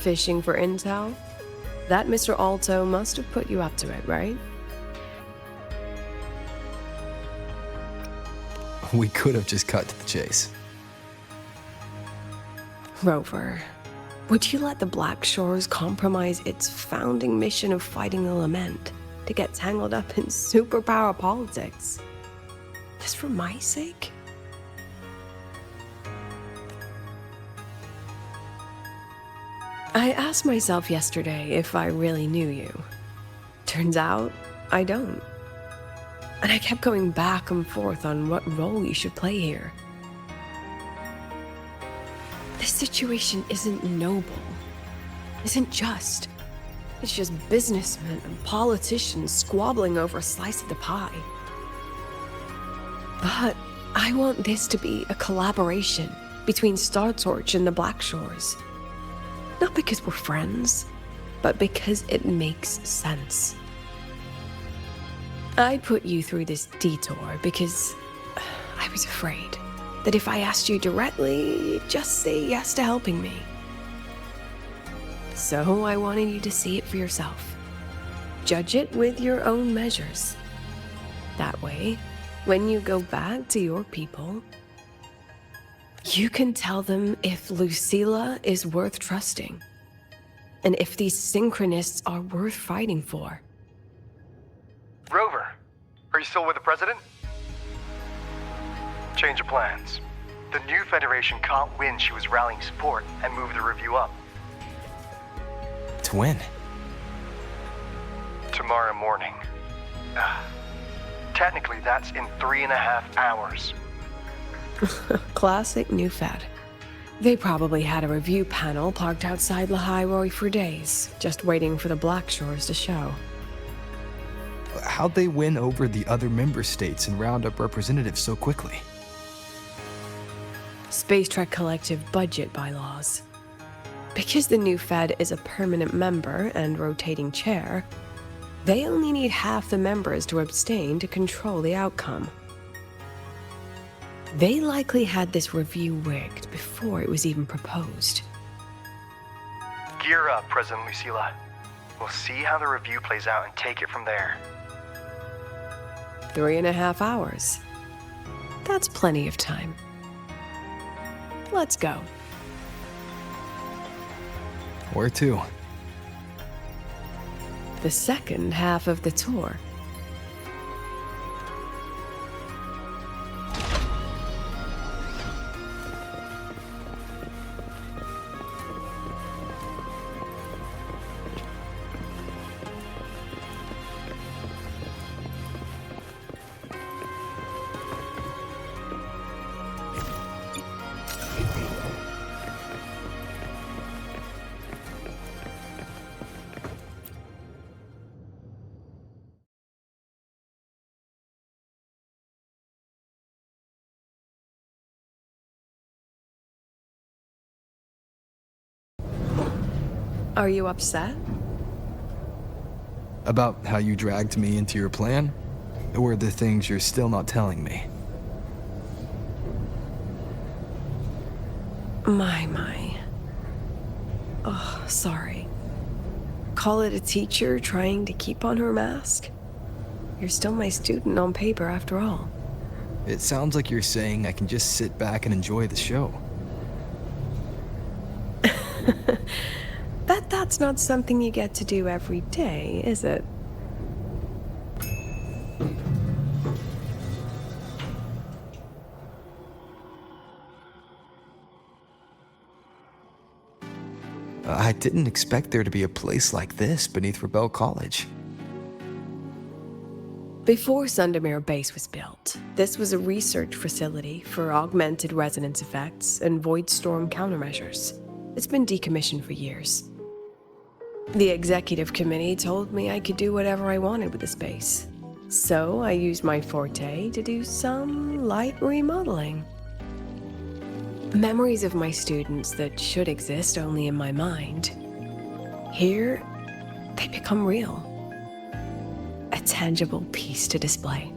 Fishing for intel? That Mr. Alto must have put you up to it, right? We could have just cut to the chase. Rover, would you let the Black Shores compromise its founding mission of fighting the Lament to get tangled up in superpower politics? Just for my sake? I asked myself yesterday if I really knew you. Turns out, I don't. And I kept going back and forth on what role you should play here. This situation isn't noble, isn't just. It's just businessmen and politicians squabbling over a slice of the pie. But I want this to be a collaboration between Star Torch and the Black Shores. Not because we're friends, but because it makes sense. I put you through this detour because I was afraid that if I asked you directly, you'd just say yes to helping me. So I wanted you to see it for yourself. Judge it with your own measures. That way, when you go back to your people, you can tell them if Lucilla is worth trusting, and if these synchronists are worth fighting for. Rover, are you still with the President? Change of plans. The new Federation caught wind she was rallying support and moved the review up. To when? Tomorrow morning. Technically, that's in 3.5 hours. Classic New Fed. They probably had a review panel parked outside Lahai for days, just waiting for the Black Shores to show. How'd they win over the other member states and round up representatives so quickly? Space Trek Collective budget bylaws. Because the new Fed is a permanent member and rotating chair, they only need half the members to abstain to control the outcome. They likely had this review rigged before it was even proposed. Gear up, President Lucilla. We'll see how the review plays out and take it from there. 3.5 hours. That's plenty of time. Let's go. Where to? The second half of the tour. Are you upset? About how you dragged me into your plan? Or the things you're still not telling me? My. Oh, sorry. Call it a teacher trying to keep on her mask? You're still my student on paper after all. It sounds like you're saying I can just sit back and enjoy the show. Bet that's not something you get to do every day, is it? I didn't expect there to be a place like this beneath Rebel College. Before Sundermere Base was built, this was a research facility for augmented resonance effects and void storm countermeasures. It's been decommissioned for years. The executive committee told me I could do whatever I wanted with the space. So I used my forte to do some light remodeling. Memories of my students that should exist only in my mind. Here, they become real. A tangible piece to display.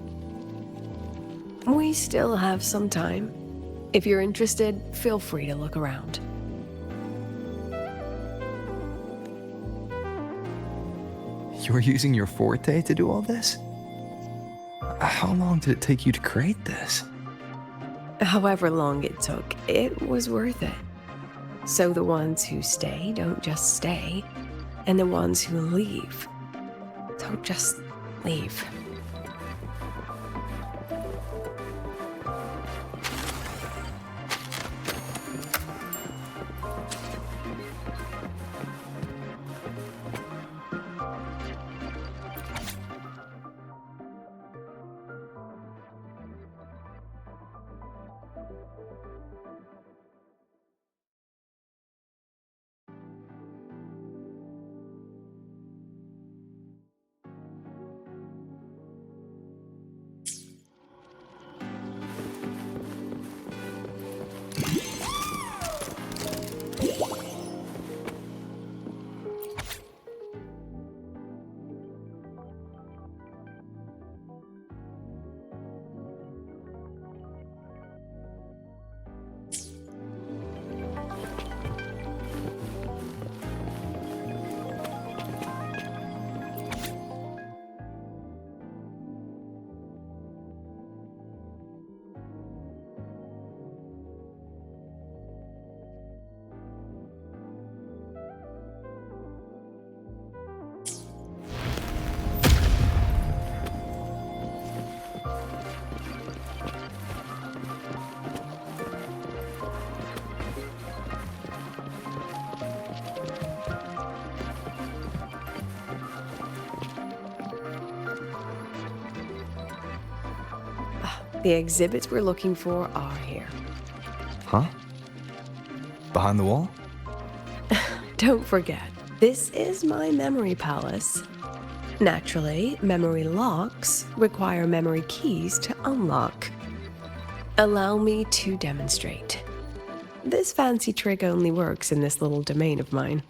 We still have some time. If you're interested, feel free to look around. You're using your forte to do all this? How long did it take you to create this? However long it took, it was worth it. So the ones who stay don't just stay, and the ones who leave don't just leave. The exhibits we're looking for are here. Huh? Behind the wall? Don't forget, this is my memory palace. Naturally, memory locks require memory keys to unlock. Allow me to demonstrate. This fancy trick only works in this little domain of mine.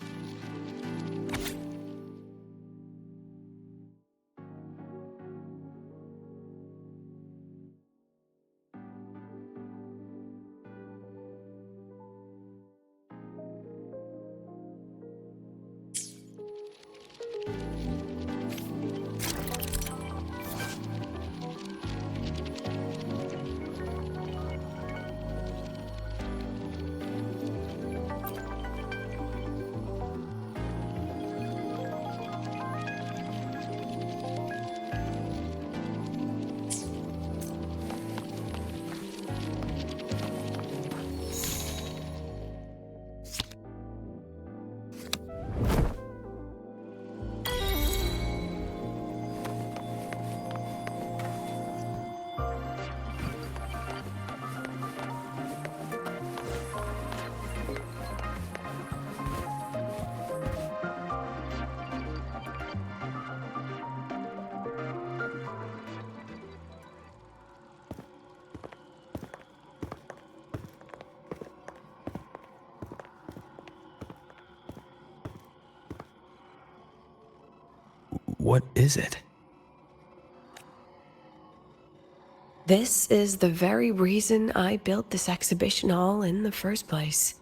What is it? This is the very reason I built this exhibition hall in the first place.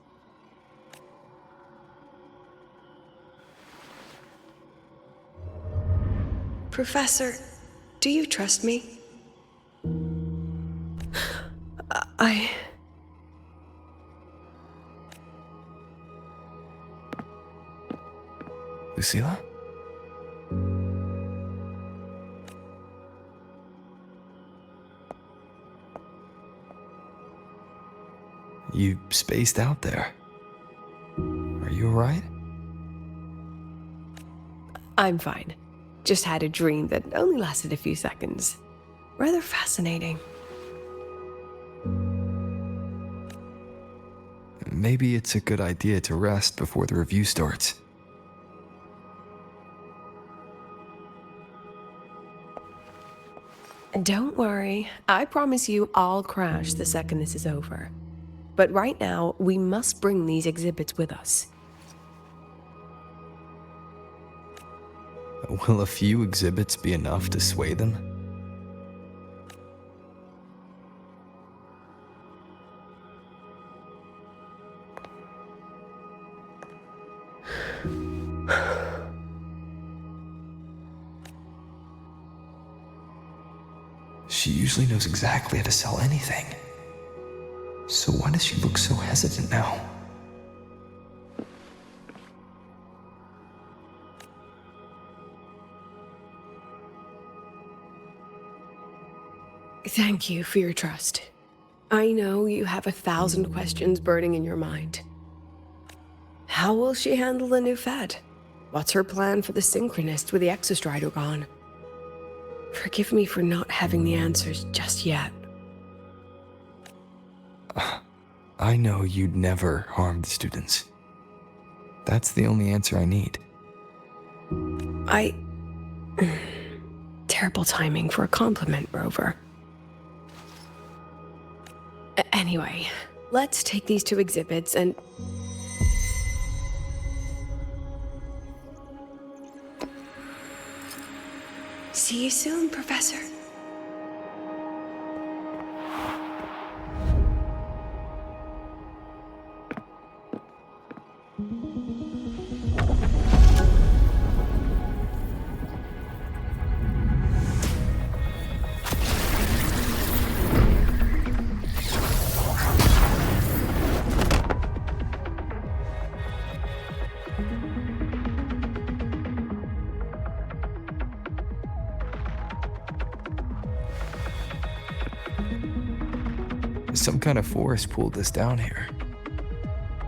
Professor, do you trust me? Lucilla? You spaced out there. Are you alright? I'm fine. Just had a dream that only lasted a few seconds. Rather fascinating. Maybe it's a good idea to rest before the review starts. Don't worry. I promise you I'll crash the second this is over. But right now, we must bring these exhibits with us. Will a few exhibits be enough to sway them? She usually knows exactly how to sell anything. So why does she look so hesitant now? Thank you for your trust. I know you have 1,000 questions burning in your mind. How will she handle the new fed? What's her plan for the synchronist with the exostrider gone? Forgive me for not having the answers just yet. I know you'd never harm the students. That's the only answer I need. Terrible timing for a compliment, Rover. Anyway, let's take these 2 exhibits and... See you soon, Professor. Some kind of force pulled us down here.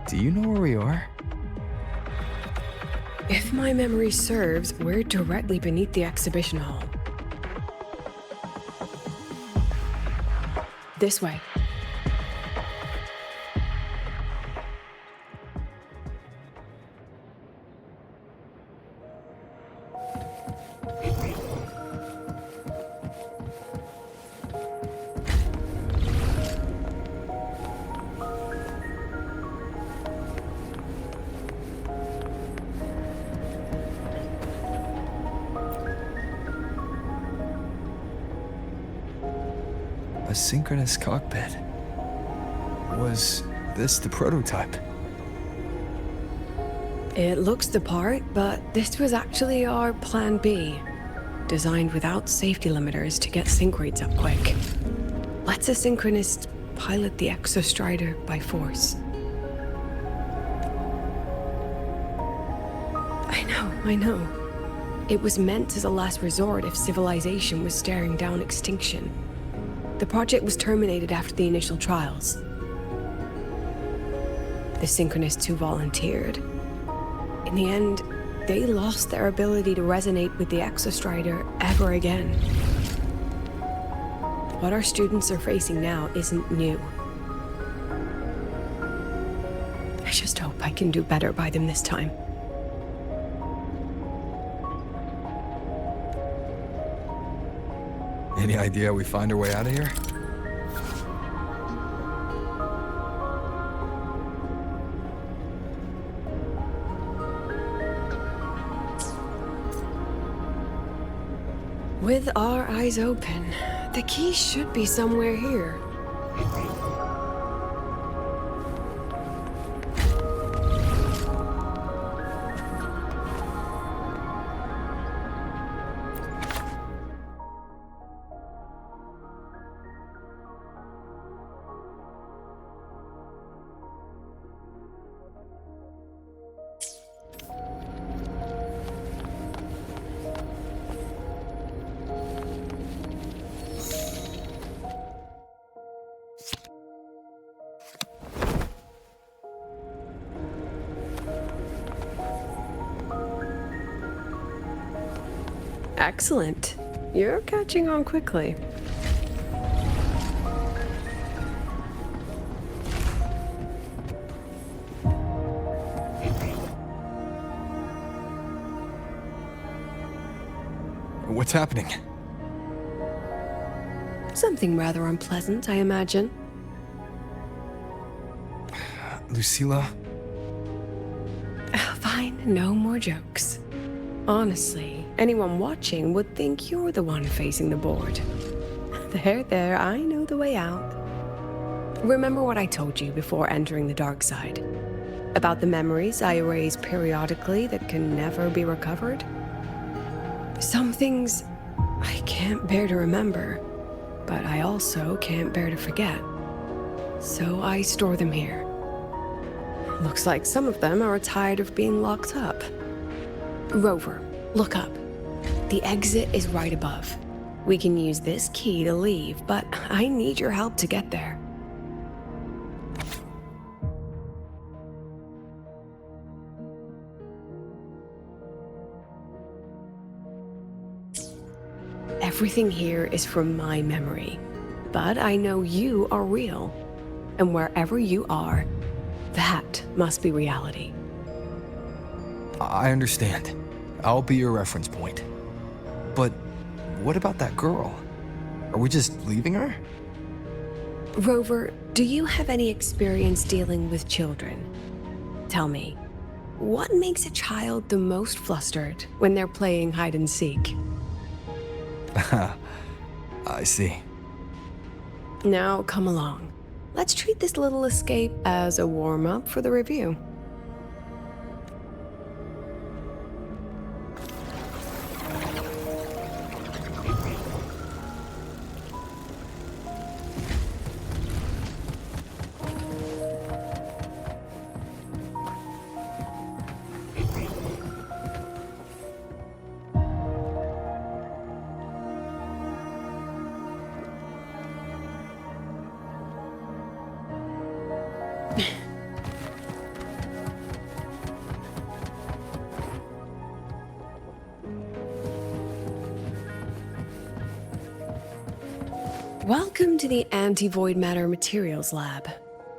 Do you know where we are? If my memory serves, we're directly beneath the exhibition hall. This way. A synchronous cockpit. Was this the prototype? It looks the part, but this was actually our Plan B. Designed without safety limiters to get sync rates up quick. Lets a synchronist pilot the exostrider by force. I know. It was meant as a last resort if civilization was staring down extinction. The project was terminated after the initial trials. The synchronists who volunteered, in the end, they lost their ability to resonate with the exostrider ever again. What our students are facing now isn't new. I just hope I can do better by them this time. Any idea how we find our way out of here? With our eyes open, the key should be somewhere here. Excellent. You're catching on quickly. What's happening? Something rather unpleasant, I imagine. Lucilla? Fine, no more jokes. Honestly, anyone watching would think you're the one facing the board. There, I know the way out. Remember what I told you before entering the dark side? About the memories I erase periodically that can never be recovered? Some things I can't bear to remember, but I also can't bear to forget. So I store them here. Looks like some of them are tired of being locked up. Rover, look up. The exit is right above. We can use this key to leave, but I need your help to get there. Everything here is from my memory, but I know you are real, and wherever you are, that must be reality. I understand. I'll be your reference point. But what about that girl? Are we just leaving her? Rover, do you have any experience dealing with children? Tell me, what makes a child the most flustered when they're playing hide and seek? I see. Now, come along. Let's treat this little escape as a warm-up for the review. Welcome to the Anti-Void Matter Materials Lab.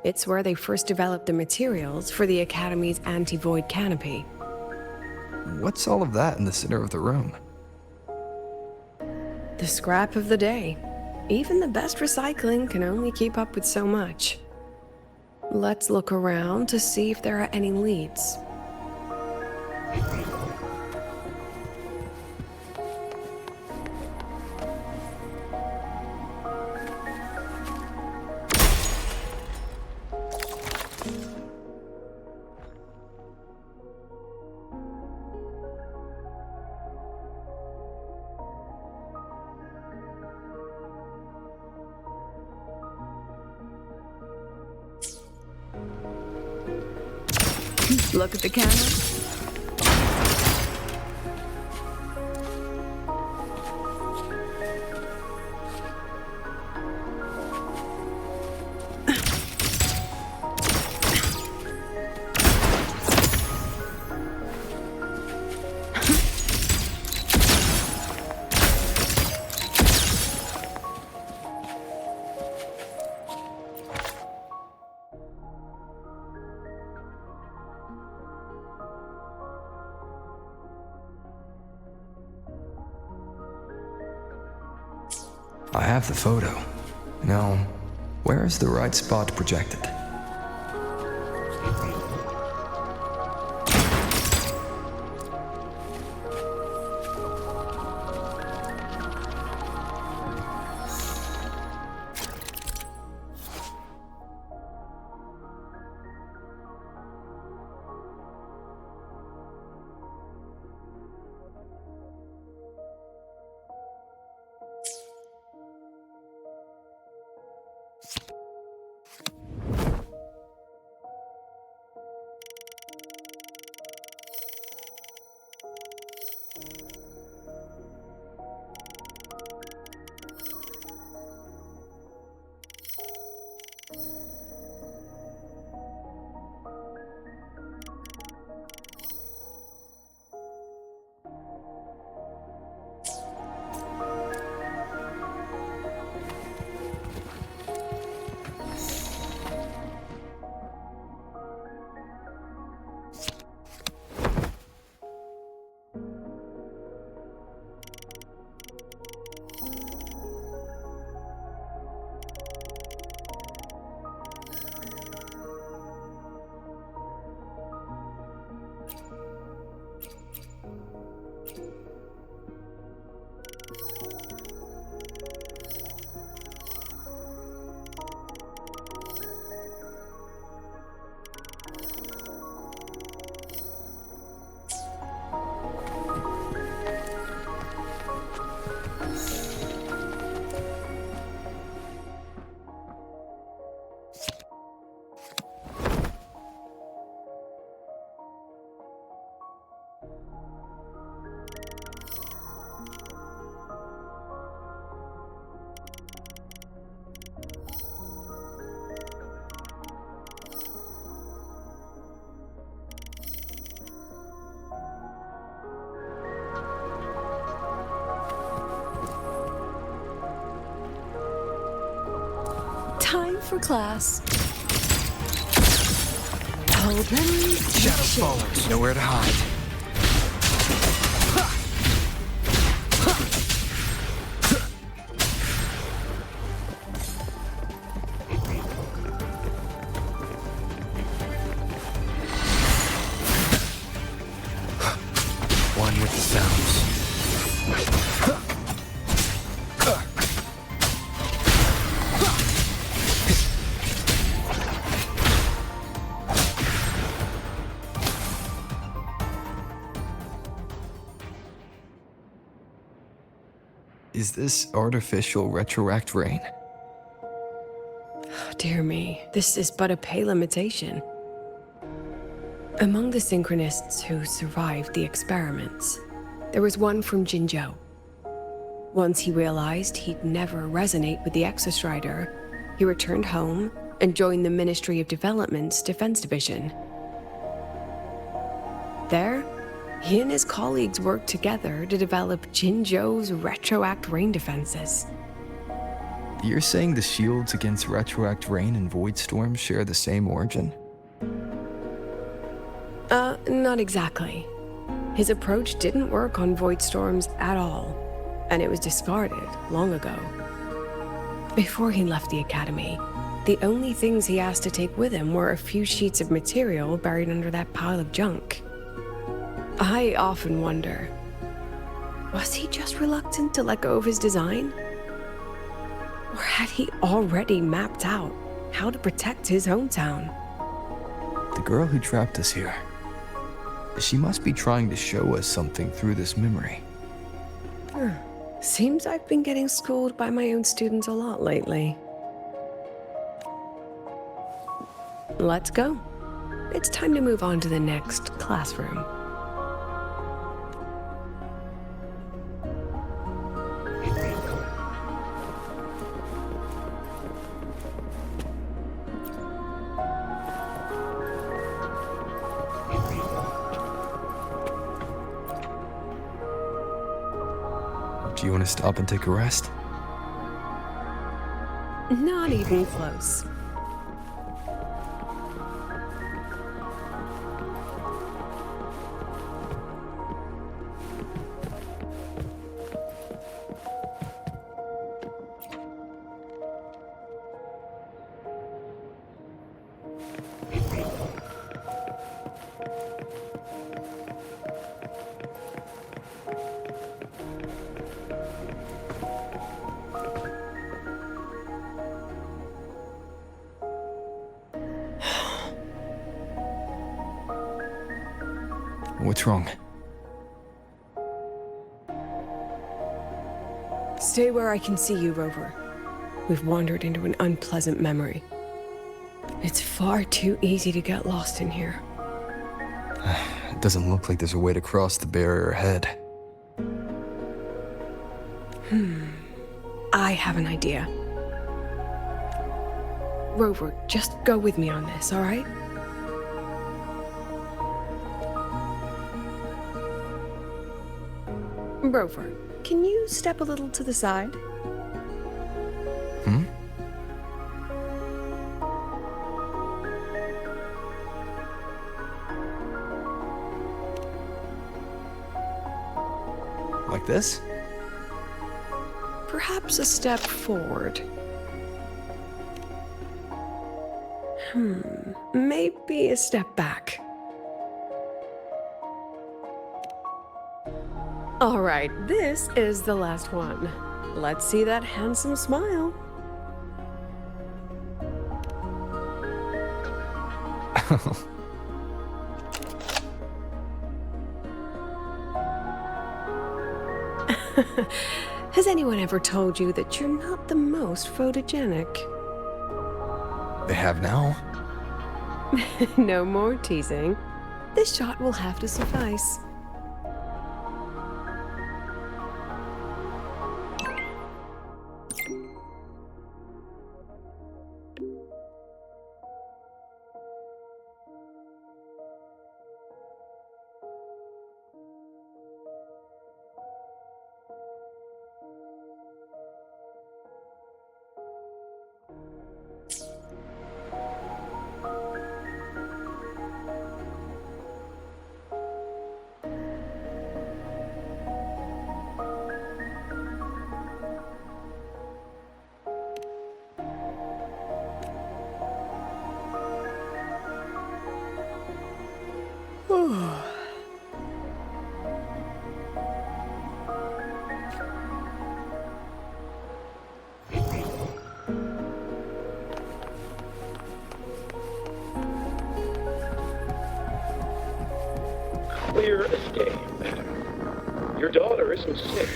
It's where they first developed the materials for the Academy's anti-void canopy. What's all of that in the center of the room? The scrap of the day. Even the best recycling can only keep up with so much. Let's look around to see if there are any leads. Look at the camera. I have the photo. Now, where is the right spot projected? for class. Shadow follows, nowhere to hide. One with the sounds. Is this artificial retroact rain? Dear me, this is but a pale imitation. Among the synchronists who survived the experiments, there was one from Jinzhou. Once he realized he'd never resonate with the Exostrider, he returned home and joined the Ministry of Development's Defense Division. There, he and his colleagues worked together to develop Jinzhou's retroact rain defenses. You're saying the shields against retroact rain and void storms share the same origin? Not exactly. His approach didn't work on void storms at all, and it was discarded long ago. Before he left the academy, the only things he asked to take with him were a few sheets of material buried under that pile of junk. I often wonder, was he just reluctant to let go of his design? Or had he already mapped out how to protect his hometown? The girl who trapped us here. She must be trying to show us something through this memory. Seems I've been getting schooled by my own students a lot lately. Let's go. It's time to move on to the next classroom. Do you want to stop and take a rest? Not even close. What's wrong? Stay where I can see you, Rover. We've wandered into an unpleasant memory. It's far too easy to get lost in here. It doesn't look like there's a way to cross the barrier ahead. I have an idea. Rover, just go with me on this, all right? Rover, can you step a little to the side? Like this? Perhaps a step forward. Maybe a step back. All right, this is the last one. Let's see that handsome smile. Has anyone ever told you that you're not the most photogenic? They have now? No more teasing. This shot will have to suffice. Your daughter isn't sick.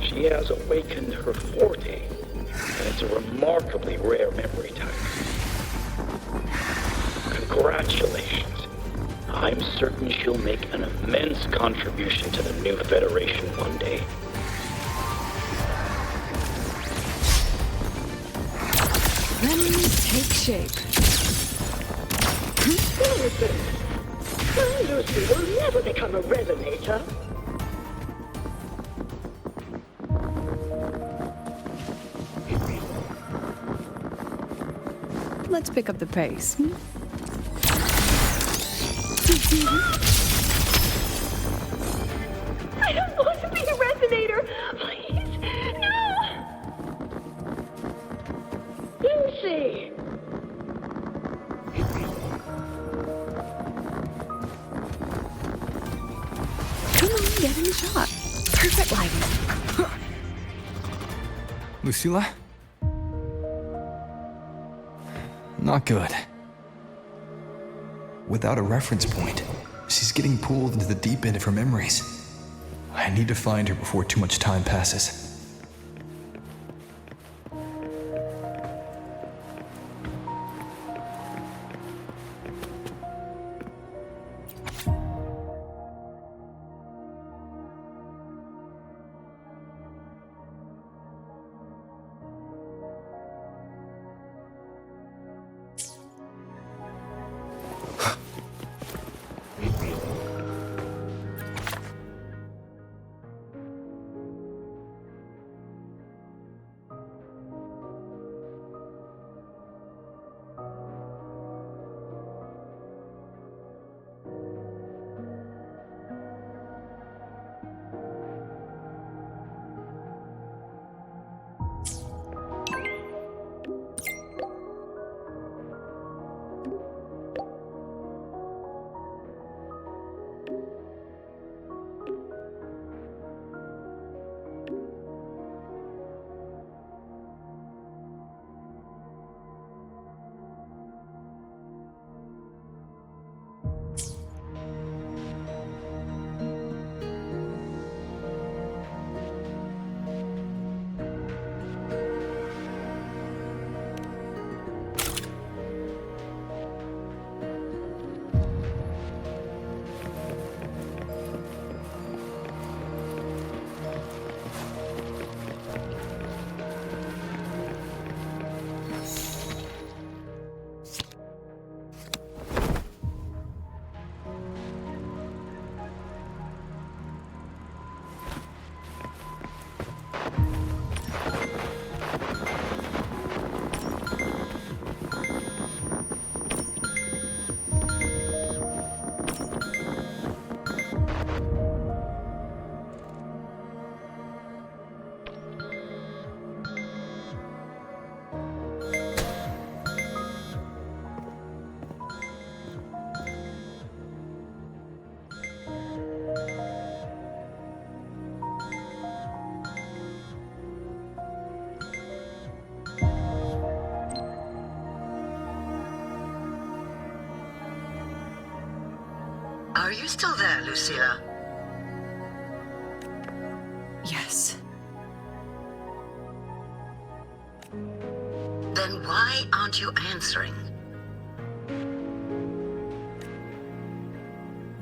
She has awakened her forte, and it's a remarkably rare memory type. Congratulations. I'm certain she'll make an immense contribution to the new Federation one day. Lemons take shape. Listen, Lucy will never become a resonator. Let's pick up the pace. I don't want to be a resonator. Please, no. Lucy. Come on, get in the shot. Perfect lighting. Lucilla? Not good. Without a reference point, she's getting pulled into the deep end of her memories. I need to find her before too much time passes. Are you still there, Lucilla? Yes. Then why aren't you answering?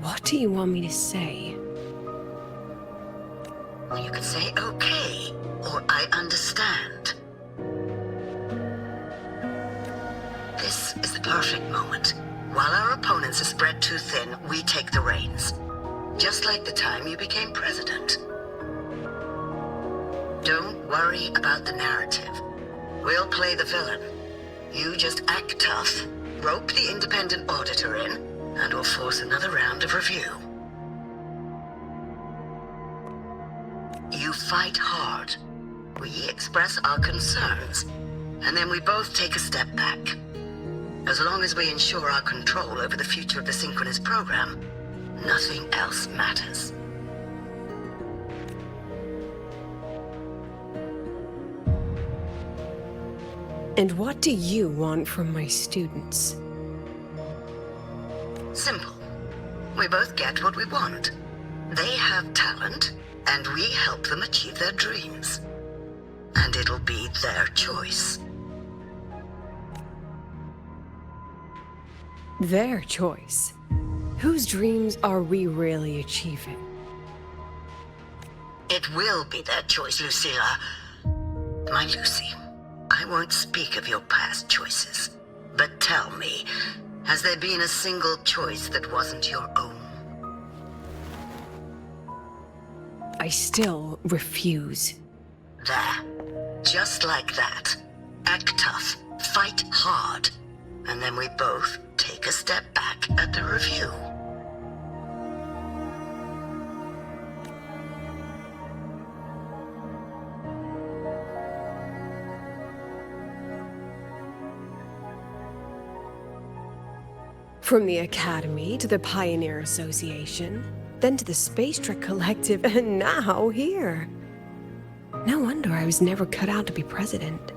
What do you want me to say? Well, you could say okay, or I understand. This is the perfect moment. While our opponents are spread too thin, we take the reins. Just like the time you became president. Don't worry about the narrative. We'll play the villain. You just act tough, rope the independent auditor in, and we'll force another round of review. You fight hard. We express our concerns, and then we both take a step back. As long as we ensure our control over the future of the Synchronous program, nothing else matters. And what do you want from my students? Simple. We both get what we want. They have talent, and we help them achieve their dreams. And it'll be their choice. Their choice? Whose dreams are we really achieving? It will be their choice, Lucilla. My Lucy, I won't speak of your past choices. But tell me, has there been a single choice that wasn't your own? I still refuse. There. Just like that. Act tough. Fight hard. And then we both take a step back at the review. From the Academy to the Pioneer Association, then to the Space Trek Collective, and now here. No wonder I was never cut out to be president.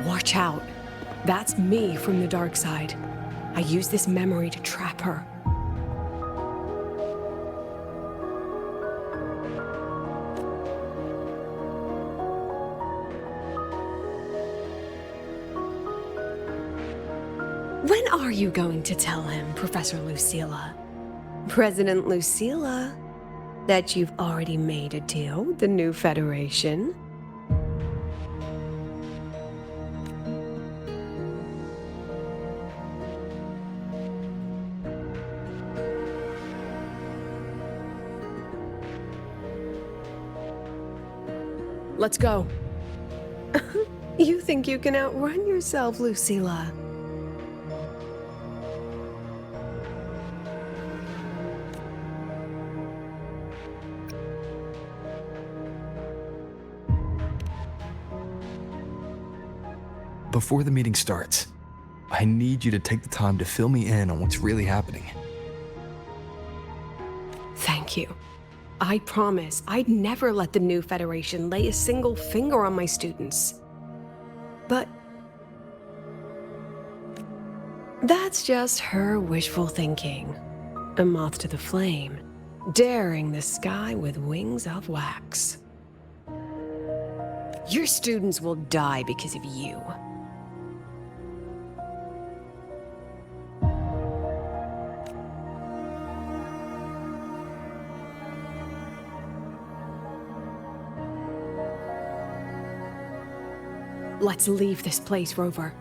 Watch out. That's me from the dark side. I use this memory to trap her. When are you going to tell him, Professor Lucilla? President Lucilla, that you've already made a deal with the new Federation? Let's go. You think you can outrun yourself, Lucilla? Before the meeting starts, I need you to take the time to fill me in on what's really happening. Thank you. I promise I'd never let the new Federation lay a single finger on my students. But that's just her wishful thinking. A moth to the flame, daring the sky with wings of wax. Your students will die because of you. Let's leave this place, Rover.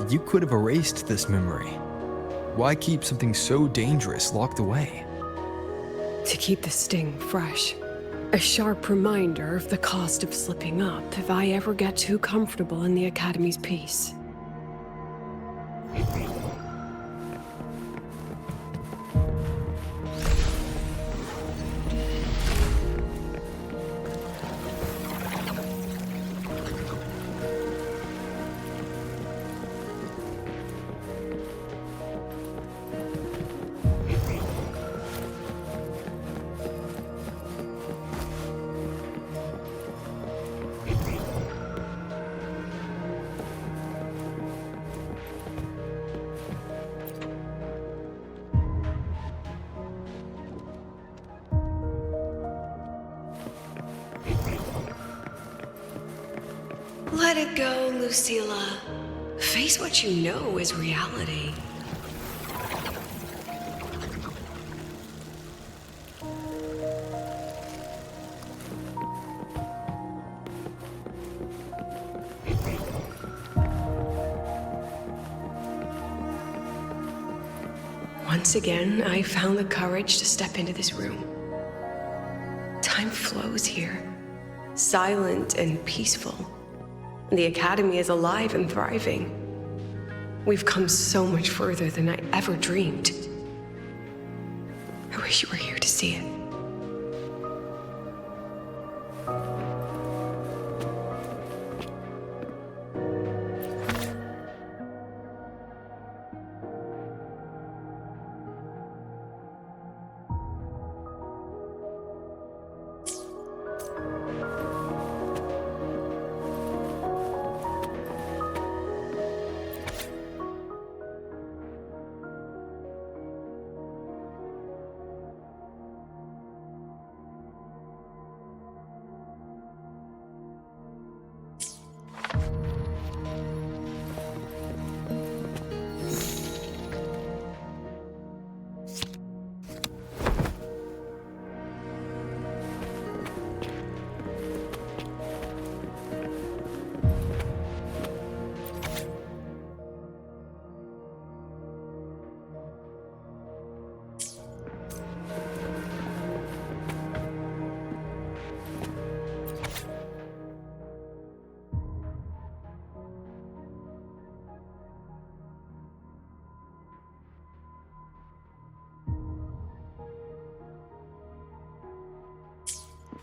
You could have erased this memory. Why keep something so dangerous locked away? To keep the sting fresh. A sharp reminder of the cost of slipping up if I ever get too comfortable in the Academy's peace. Let it go, Lucilla. Face what you know is reality. Once again, I found the courage to step into this room. Time flows here, silent and peaceful. The Academy is alive and thriving. We've come so much further than I ever dreamed. I wish you were here to see it.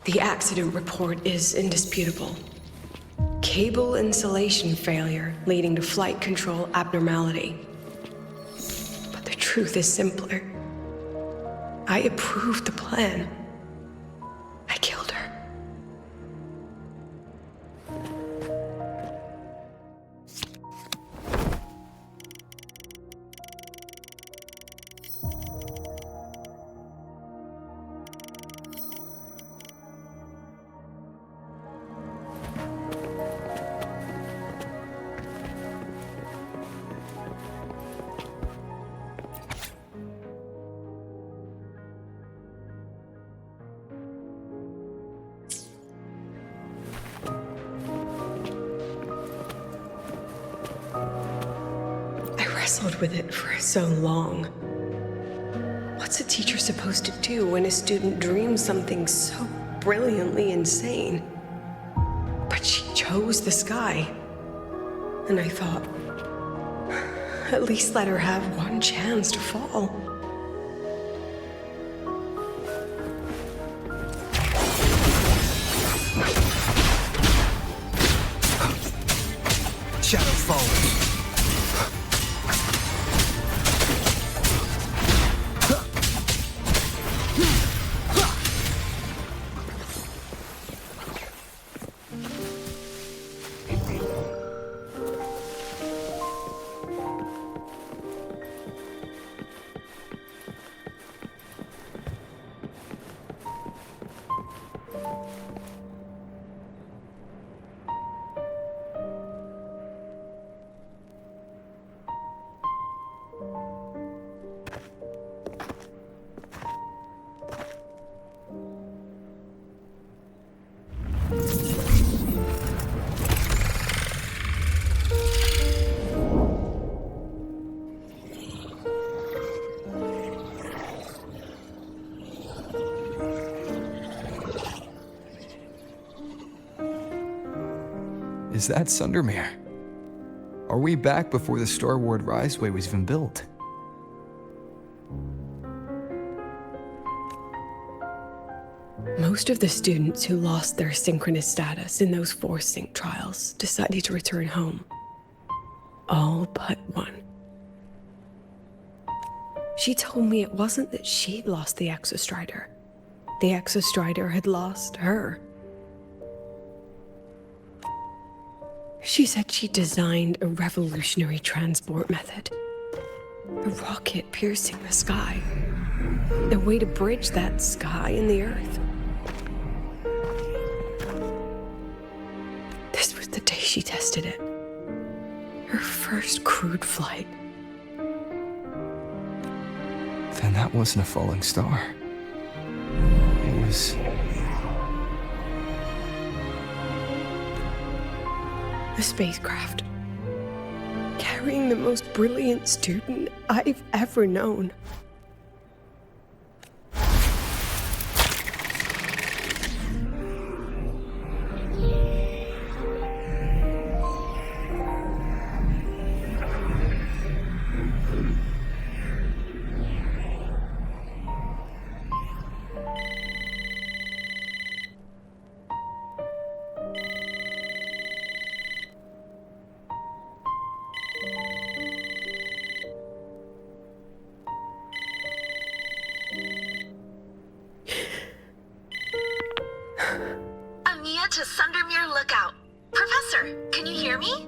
The accident report is indisputable. Cable insulation failure leading to flight control abnormality. But the truth is simpler. I approved the plan. I killed her. Wrestled with it for so long. What's a teacher supposed to do when a student dreams something so brilliantly insane? But she chose the sky. And I thought, at least let her have one chance to fall. Shadow falling. Is that Sundermere? Are we back before the Star Ward Riseway was even built? Most of the students who lost their synchronous status in those force sync trials decided to return home. All but one. She told me it wasn't that she'd lost the Exostrider. The Exostrider had lost her. She said she designed a revolutionary transport method. A rocket piercing the sky. A way to bridge that sky and the earth. This was the day she tested it. Her first crewed flight. Then that wasn't a falling star. It was... a spacecraft. Carrying the most brilliant student I've ever known. to Sundermere Lookout. Professor, can you hear me?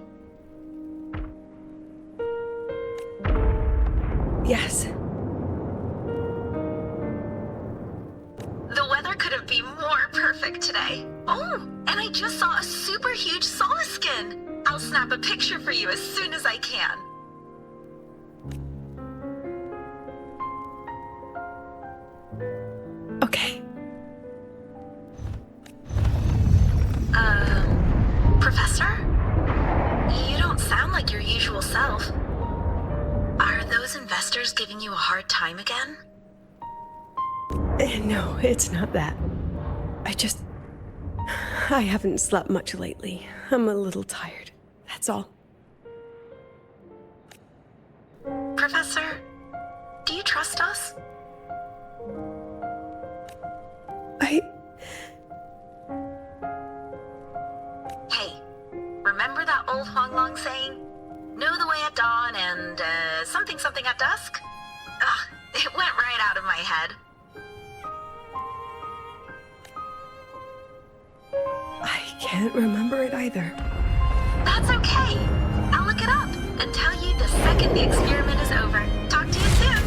Yes. The weather couldn't be more perfect today. Oh, and I just saw a super huge skin. I'll snap a picture for you as soon as I can. Okay. Professor? You don't sound like your usual self. Are those investors giving you a hard time again? No, it's not that. I haven't slept much lately. I'm a little tired. That's all. Professor, do you trust us? Hey, remember that old Huanglong saying? Know the way at dawn and, something at dusk? Ugh, it went right out of my head. I can't remember it either. That's okay. I'll look it up and tell you the second the experiment is over. Talk to you soon.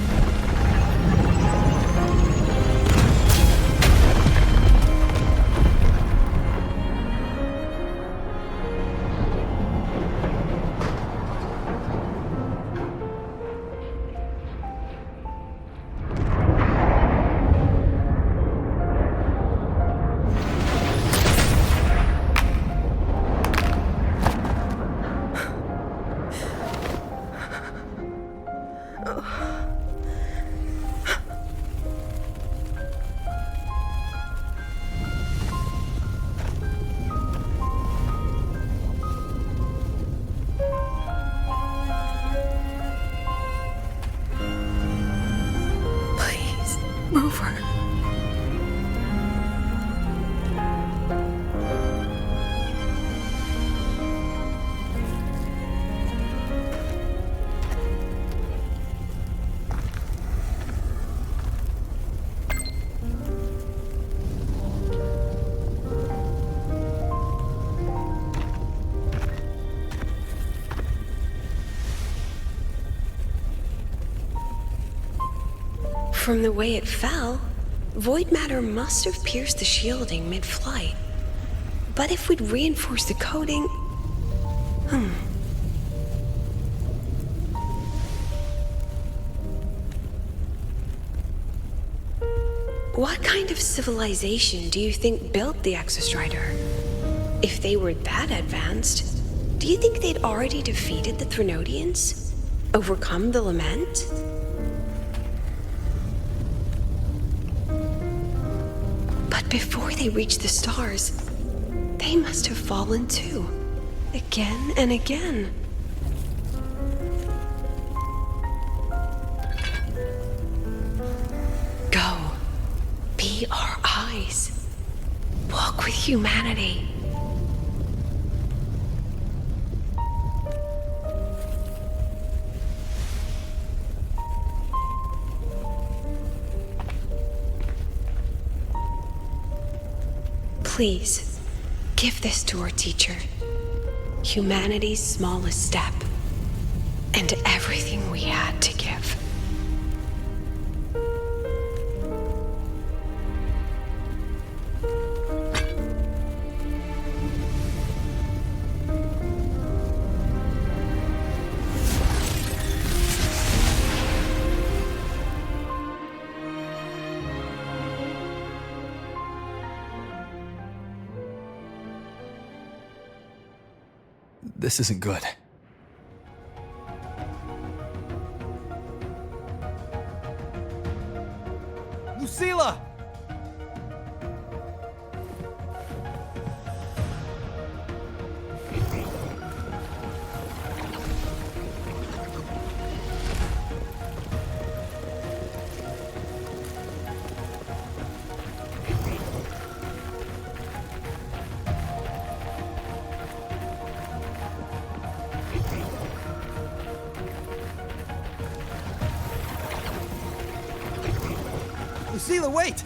From the way it fell, void matter must have pierced the shielding mid-flight. But if we'd reinforced the coating... What kind of civilization do you think built the Exostrider? If they were that advanced, do you think they'd already defeated the Threnodians? Overcome the Lament? But before they reached the stars, they must have fallen too. Again and again. Go. Be our eyes. Walk with humanity. Please, give this to our teacher. Humanity's smallest step, and everything we had to give. This isn't good. Lucilla! Lucilla, wait!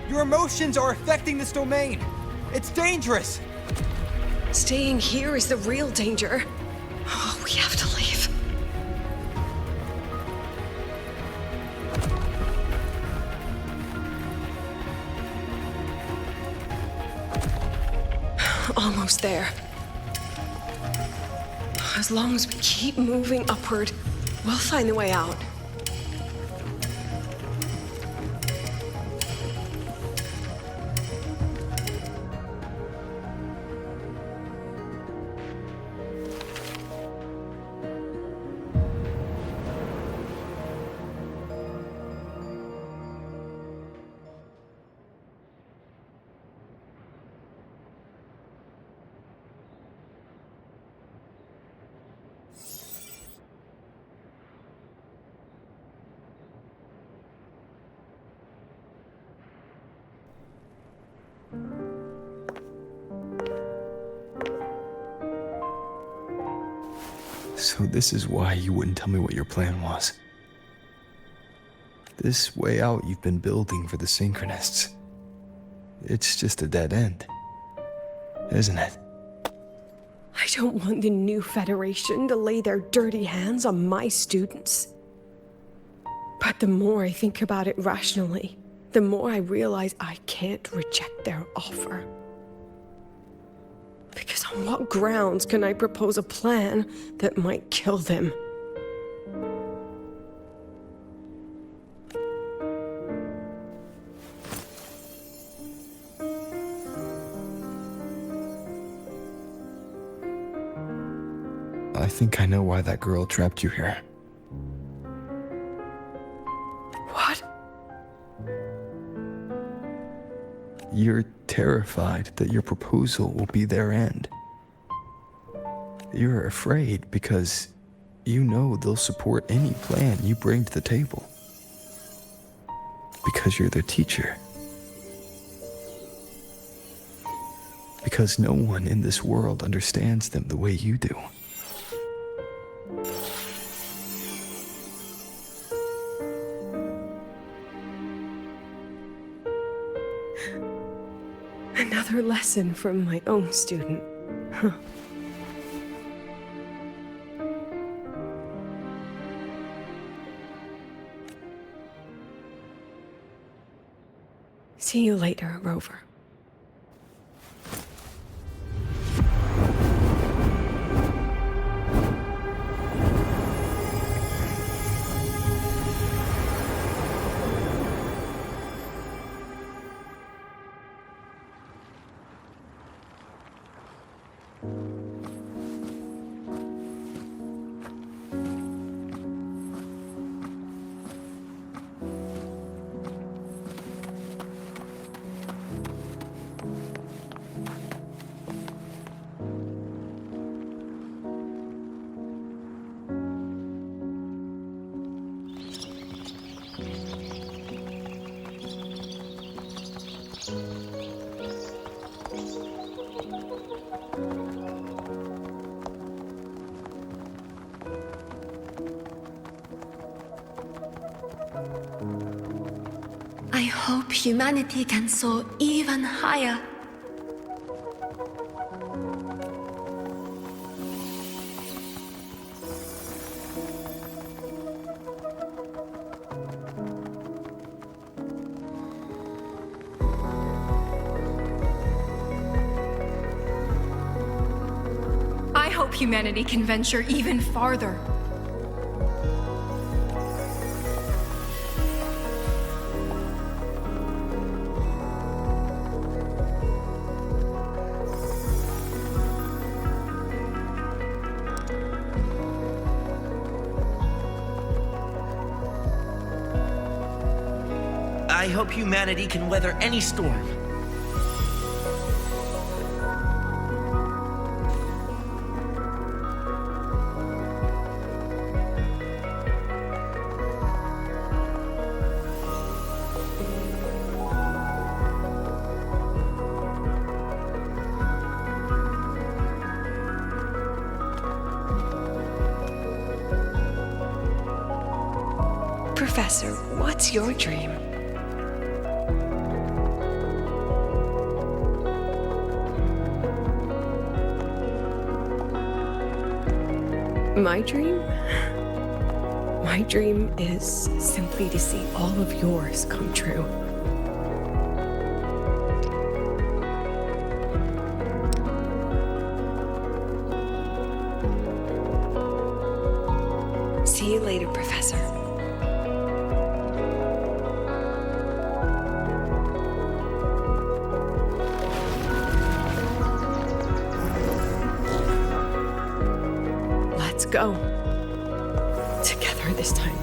Your emotions are affecting this domain. It's dangerous. Staying here is the real danger. Oh, we have to leave. Almost there. As long as we keep moving upward, we'll find the way out. So this is why you wouldn't tell me what your plan was. This way out you've been building for the Synchronists. It's just a dead end, isn't it? I don't want the new Federation to lay their dirty hands on my students. But the more I think about it rationally, the more I realize I can't reject their offer. Because on what grounds can I propose a plan that might kill them? I think I know why that girl trapped you here. What? You're terrified that your proposal will be their end. You're afraid because you know they'll support any plan you bring to the table. Because you're their teacher. Because no one in this world understands them the way you do. Another lesson from my own student. Huh. See you later, Rover. I hope humanity can soar even higher. I hope humanity can venture even farther. I hope humanity can weather any storm. Professor, what's your dream? My dream? My dream is simply to see all of yours come true. See you later, Professor. Let's go. Together this time.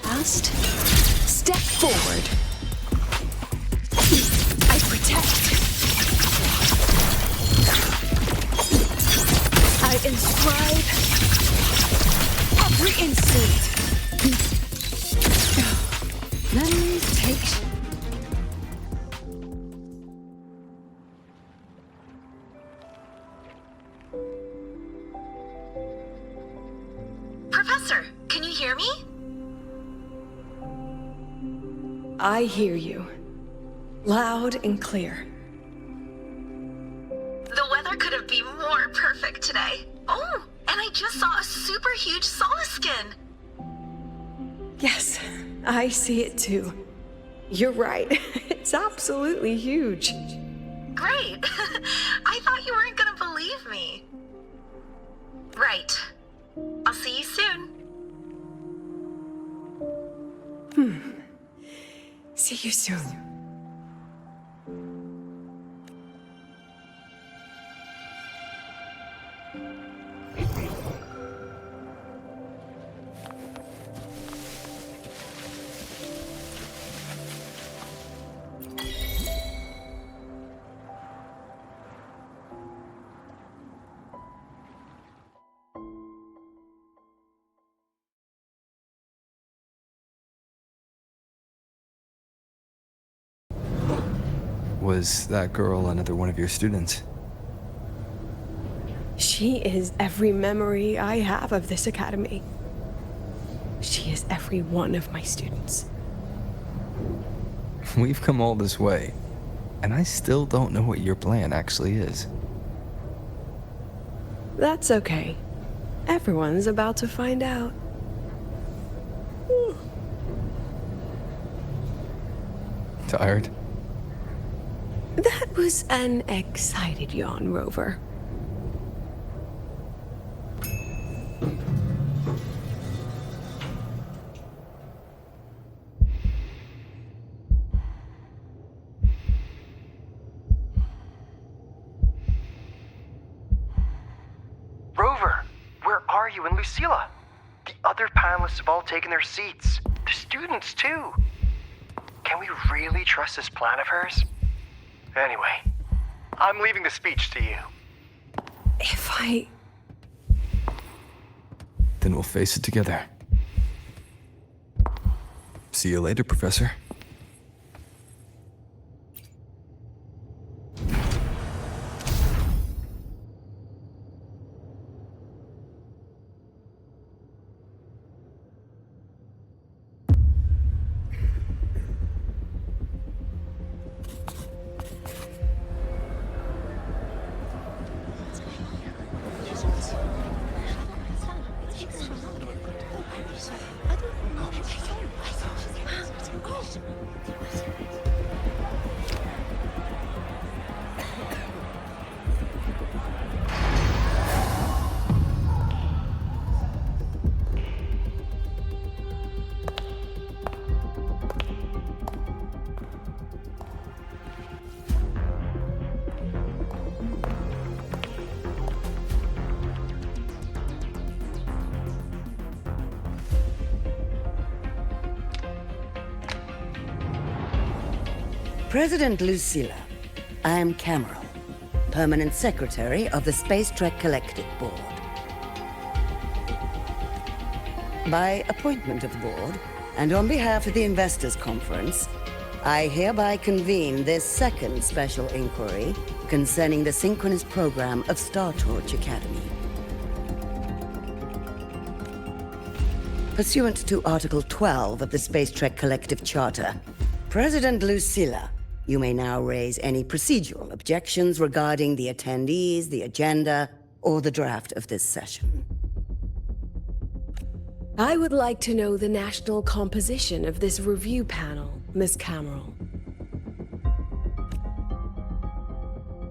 Past. Step forward. I protect. I inscribe every instant. Memories take. Professor, can you hear me? I hear you. Loud and clear. The weather couldn't be more perfect today. Oh, and I just saw a super huge solaskin. Yes, I see it too. You're right. It's absolutely huge. Great. I thought you weren't gonna believe me. Right. I'll see you soon. See you soon. Was that girl another one of your students? She is every memory I have of this academy. She is every one of my students. We've come all this way, and I still don't know what your plan actually is. That's okay. Everyone's about to find out. Tired? That was an excited yawn, Rover. Rover, where are you and Lucilla? The other panelists have all taken their seats. The students, too. Can we really trust this plan of hers? Anyway, I'm leaving the speech to you. If I... Then we'll face it together. See you later, Professor. President Lucilla, I am Cameron, Permanent Secretary of the Space Trek Collective Board. By appointment of the board, and on behalf of the Investors Conference, I hereby convene this second special inquiry concerning the synchronous program of Star Torch Academy. Pursuant to Article 12 of the Space Trek Collective Charter, President Lucilla, you may now raise any procedural objections regarding the attendees, the agenda, or the draft of this session. I would like to know the national composition of this review panel, Ms. Cameron.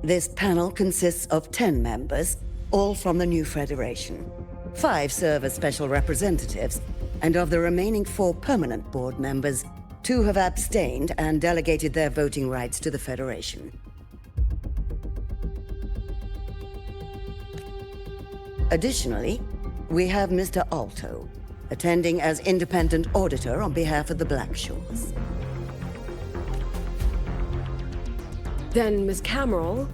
This panel consists of 10 members, all from the new Federation. 5 serve as special representatives, and of the remaining 4 permanent board members, 2 have abstained and delegated their voting rights to the Federation. Additionally, we have Mr. Alto, attending as independent auditor on behalf of the Black Shores. Then, Ms. Cameron,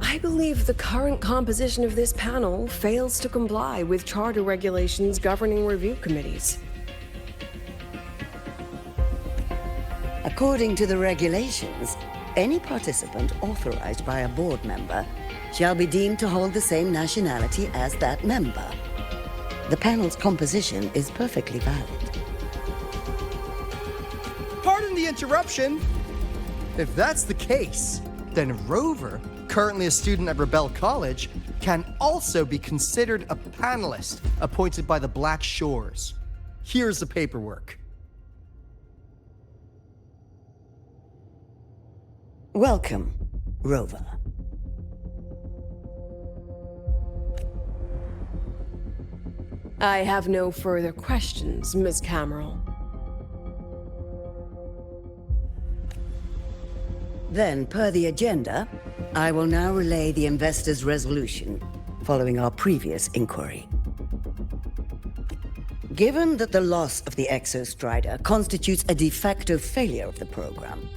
I believe the current composition of this panel fails to comply with charter regulations governing review committees. According to the regulations, any participant authorized by a board member shall be deemed to hold the same nationality as that member. The panel's composition is perfectly valid. Pardon the interruption. If that's the case, then Rover, currently a student at Rebel College, can also be considered a panelist appointed by the Black Shores. Here's the paperwork. Welcome, Rover. I have no further questions, Ms. Cameron. Then, per the agenda, I will now relay the investors' resolution following our previous inquiry. Given that the loss of the Exostrider constitutes a de facto failure of the program,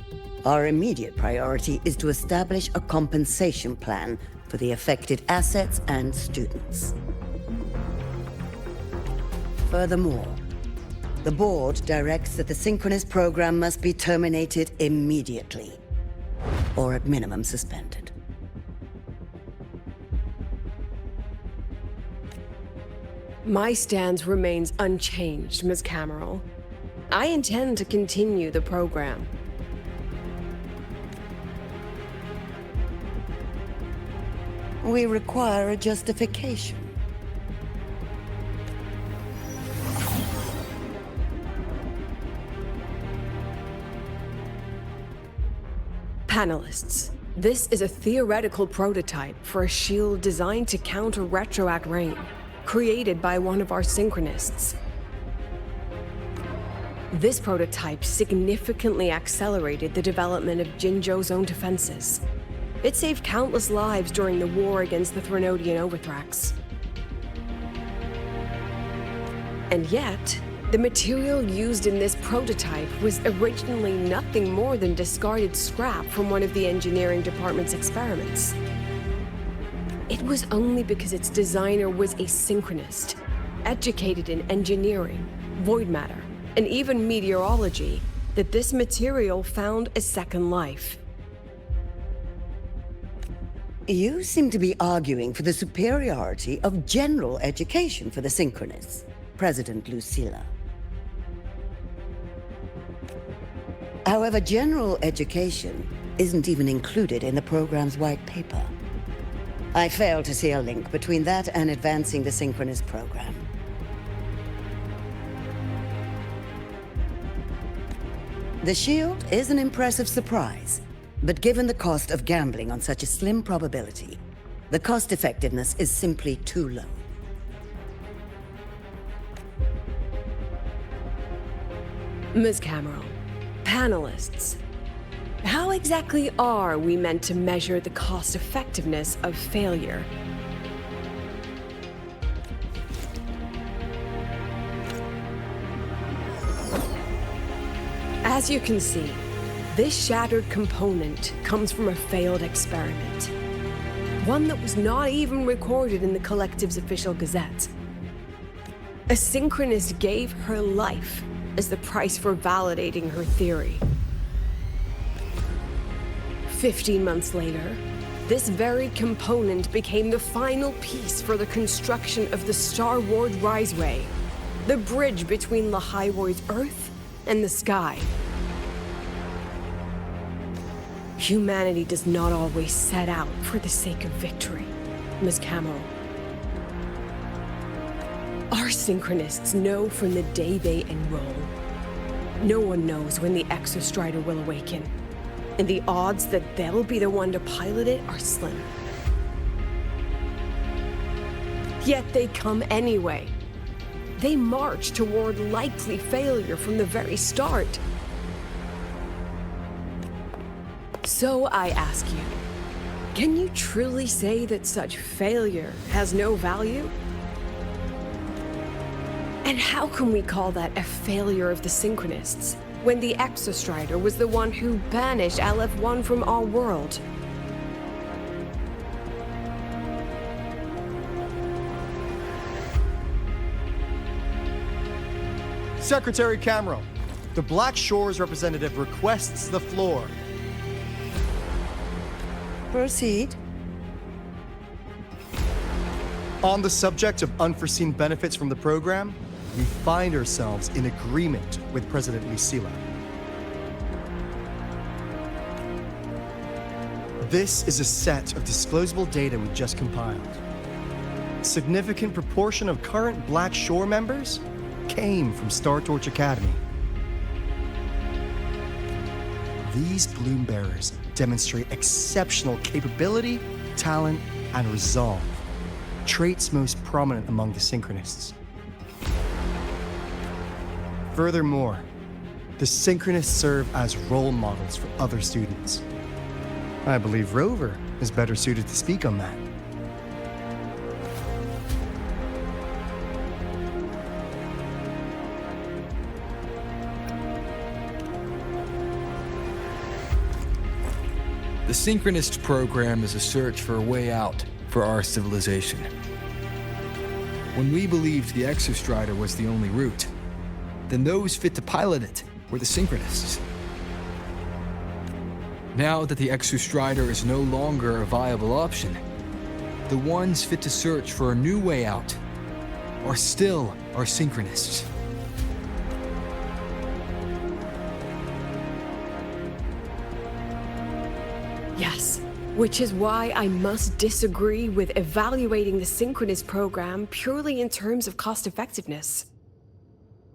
our immediate priority is to establish a compensation plan for the affected assets and students. Furthermore, the board directs that the synchronous program must be terminated immediately, or at minimum suspended. My stance remains unchanged, Ms. Cameron. I intend to continue the program. We require a justification. Panelists, this is a theoretical prototype for a shield designed to counter retroact rain, created by one of our synchronists. This prototype significantly accelerated the development of Jinzhou's own defenses. It saved countless lives during the war against the Threnodian Overthrax. And yet, the material used in this prototype was originally nothing more than discarded scrap from one of the engineering department's experiments. It was only because its designer was a synchronist, educated in engineering, void matter, and even meteorology, that this material found a second life. You seem to be arguing for the superiority of general education for the synchronists, President Lucilla. However, general education isn't even included in the program's white paper. I fail to see a link between that and advancing the synchronous program. The shield is an impressive surprise, but given the cost of gambling on such a slim probability, the cost-effectiveness is simply too low. Ms. Cameron, panelists, how exactly are we meant to measure the cost-effectiveness of failure? As you can see, this shattered component comes from a failed experiment. One that was not even recorded in the Collective's official gazette. A synchronist gave her life as the price for validating her theory. 15 months later, this very component became the final piece for the construction of the Star Ward Riseway, The bridge between Lahaiwoi's Earth and the sky. Humanity does not always set out for the sake of victory, Ms. Camel. Our synchronists know from the day they enroll. No one knows when the Exostrider will awaken, and the odds that they'll be the one to pilot it are slim. Yet they come anyway. They march toward likely failure from the very start. So I ask you, can you truly say that such failure has no value? And how can we call that a failure of the Synchronists, when the Exostrider was the one who banished LF1 from our world? Secretary Camero, the Black Shores representative requests the floor. Proceed. On the subject of unforeseen benefits from the program, we find ourselves in agreement with President Lucilla. This is a set of disclosable data we just compiled. Significant proportion of current Black Shore members came from Star Torch Academy. These Bloom Bearers demonstrate exceptional capability, talent, and resolve, traits most prominent among the Synchronists. Furthermore, the Synchronists serve as role models for other students. I believe Rover is better suited to speak on that. The Synchronist program is a search for a way out for our civilization. When we believed the Exostrider was the only route, then those fit to pilot it were the Synchronists. Now that the Exostrider is no longer a viable option, the ones fit to search for a new way out are still our Synchronists. Yes, which is why I must disagree with evaluating the Synchronist program purely in terms of cost-effectiveness.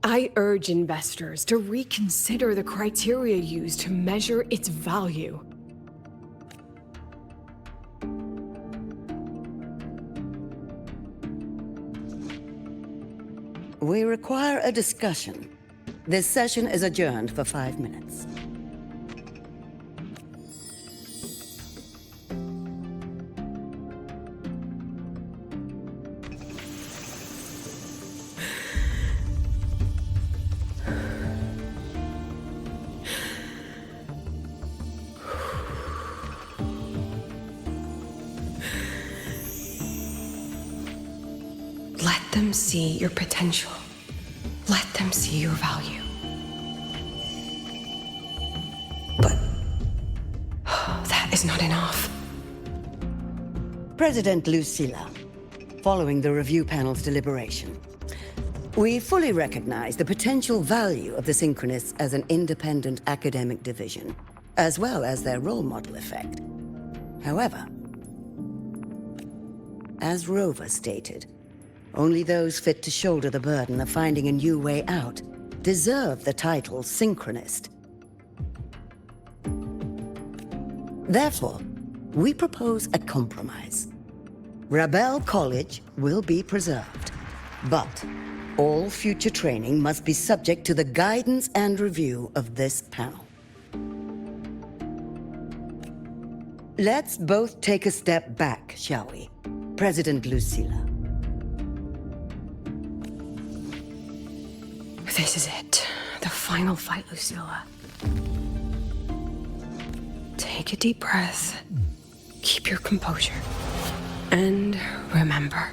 I urge investors to reconsider the criteria used to measure its value. We require a discussion. This session is adjourned for 5 minutes. Let them see your potential. Let them see your value. But that is not enough. President Lucilla, following the review panel's deliberation, we fully recognize the potential value of the Synchronists as an independent academic division, as well as their role model effect. However, as Rover stated, only those fit to shoulder the burden of finding a new way out deserve the title Synchronist. Therefore, we propose a compromise. Rabel College will be preserved, but all future training must be subject to the guidance and review of this panel. Let's both take a step back, shall we? President Lucilla. This is it. The final fight, Lucilla. Take a deep breath. Keep your composure. And remember.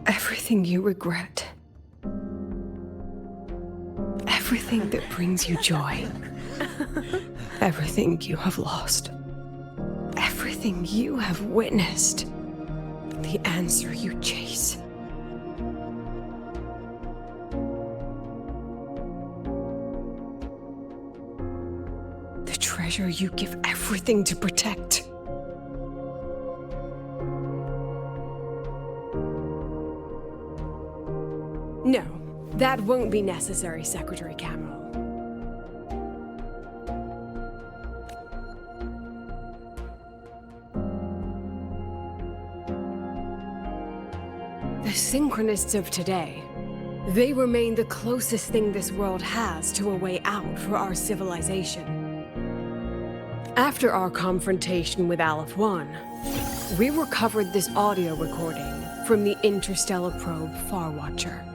Everything you regret. Everything that brings you joy. Everything you have lost. everything you have witnessed, the answer you chase. The treasure you give everything to protect. No, that won't be necessary, Secretary Cameron. The Synchronists of today, they remain the closest thing this world has to a way out for our civilization. After our confrontation with Aleph 1, we recovered this audio recording from the interstellar probe Farwatcher.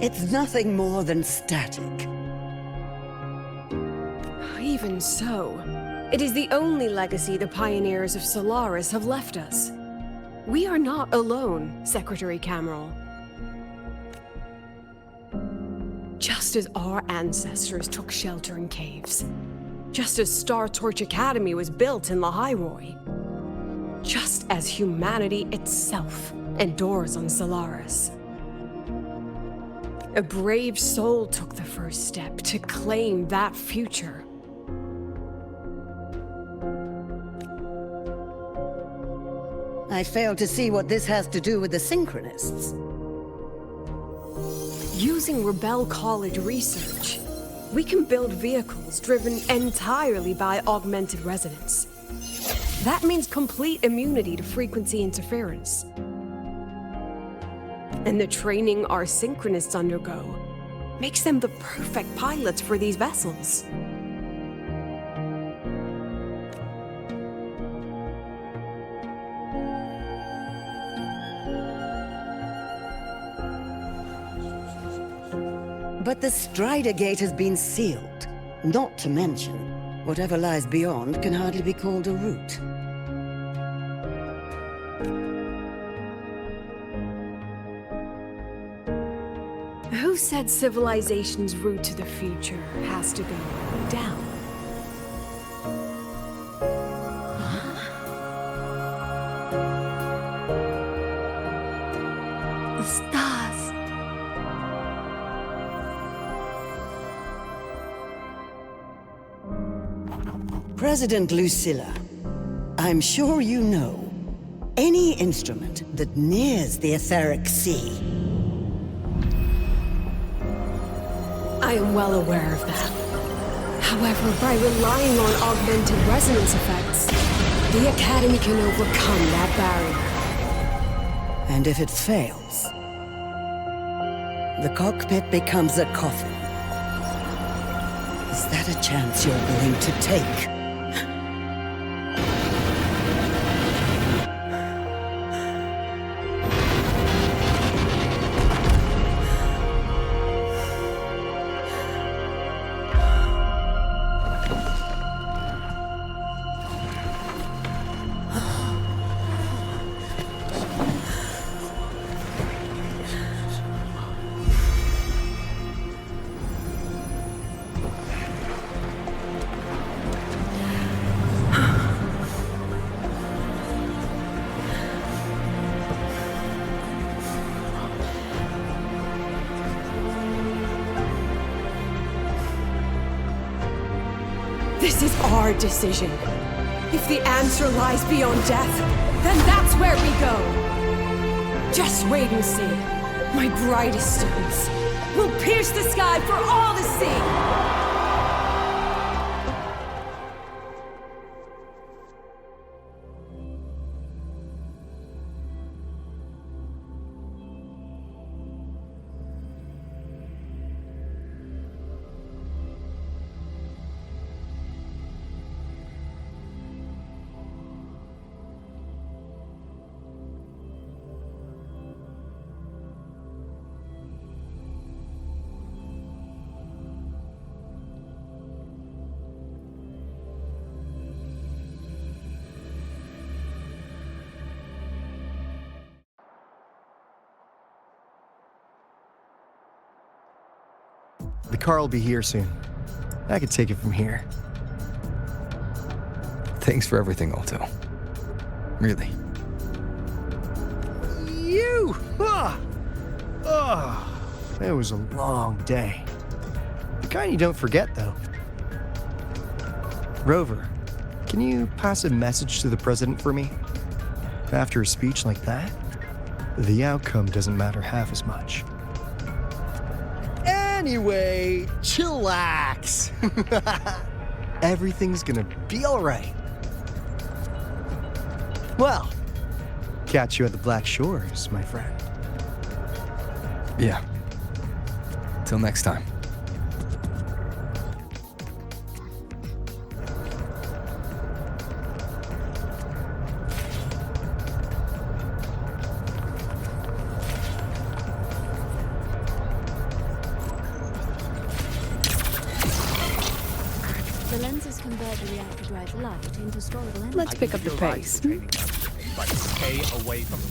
It's nothing more than static. Even so, it is the only legacy the pioneers of Solaris have left us. We are not alone, Secretary Cameron. Just as our ancestors took shelter in caves, just as Star Torch Academy was built in Lahiroi, just as humanity itself endures on Solaris. A brave soul took the first step to claim that future. I fail to see what this has to do with the Synchronists. Using Rebel College research, we can build vehicles driven entirely by augmented resonance. That means complete immunity to frequency interference. And the training our Synchronists undergo makes them the perfect pilots for these vessels. But the Strider Gate has been sealed. Not to mention, whatever lies beyond can hardly be called a route. Who said civilization's route to the future has to go down? The stars. President Lucilla, I'm sure you know, any instrument that nears the etheric sea. I am well aware of that. However, by relying on augmented resonance effects, the Academy can overcome that barrier. And if it fails, the cockpit becomes a coffin. Is that a chance you're willing to take? This is our decision. If the answer lies beyond death, then that's where we go. Just wait and see. My brightest students will pierce the sky for all to see. The car will be here soon. I could take it from here. Thanks for everything, Alto. Really. You! It was a long day. The kind you don't forget, though. Rover, can you pass a message to the president for me? After a speech like that, the outcome doesn't matter half as much. Anyway, chillax. Everything's gonna be alright. Well, catch you at the Black Shores, my friend. Yeah. Till next time. The lenses convert the reactor drive light into storable energy. Let's pick up the pace. But stay away from me.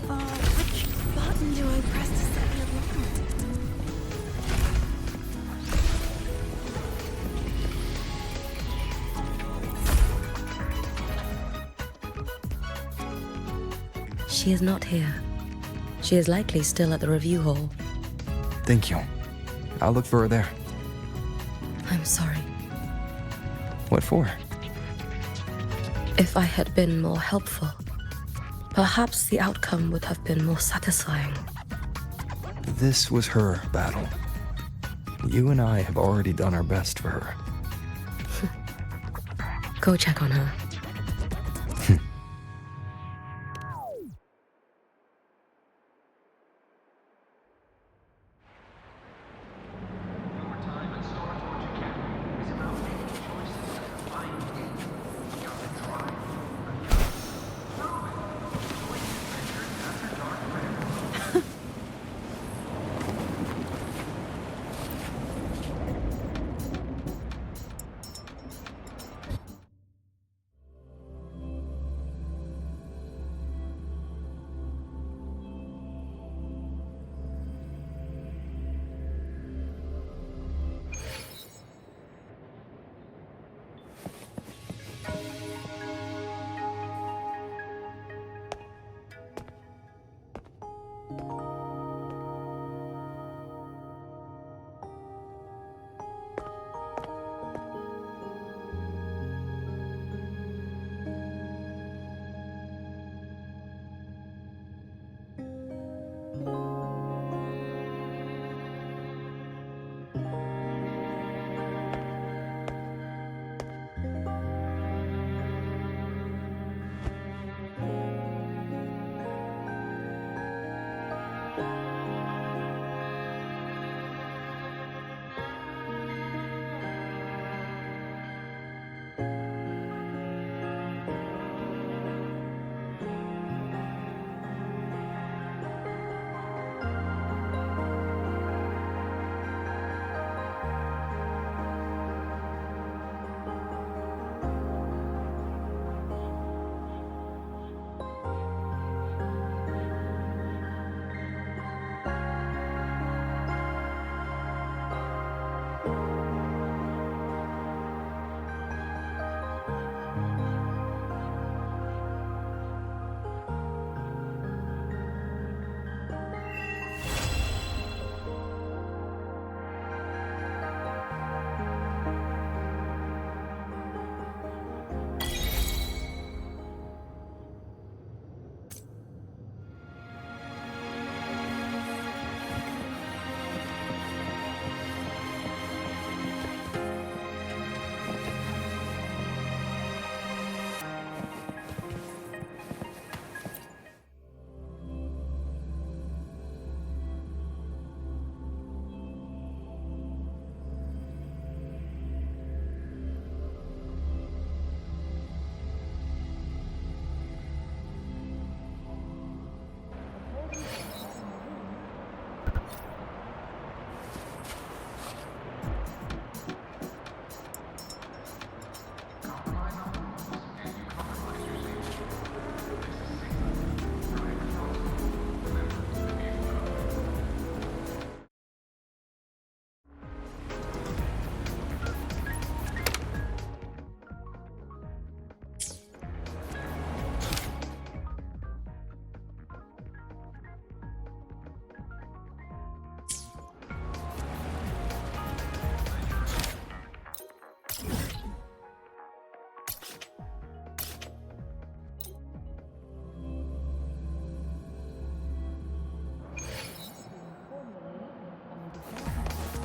Which button do I press to set the alarm? She is not here. She is likely still at the review hall. Thank you. I'll look for her there. I'm sorry. What for? If I had been more helpful, perhaps the outcome would have been more satisfying. This was her battle. You and I have already done our best for her. Go check on her.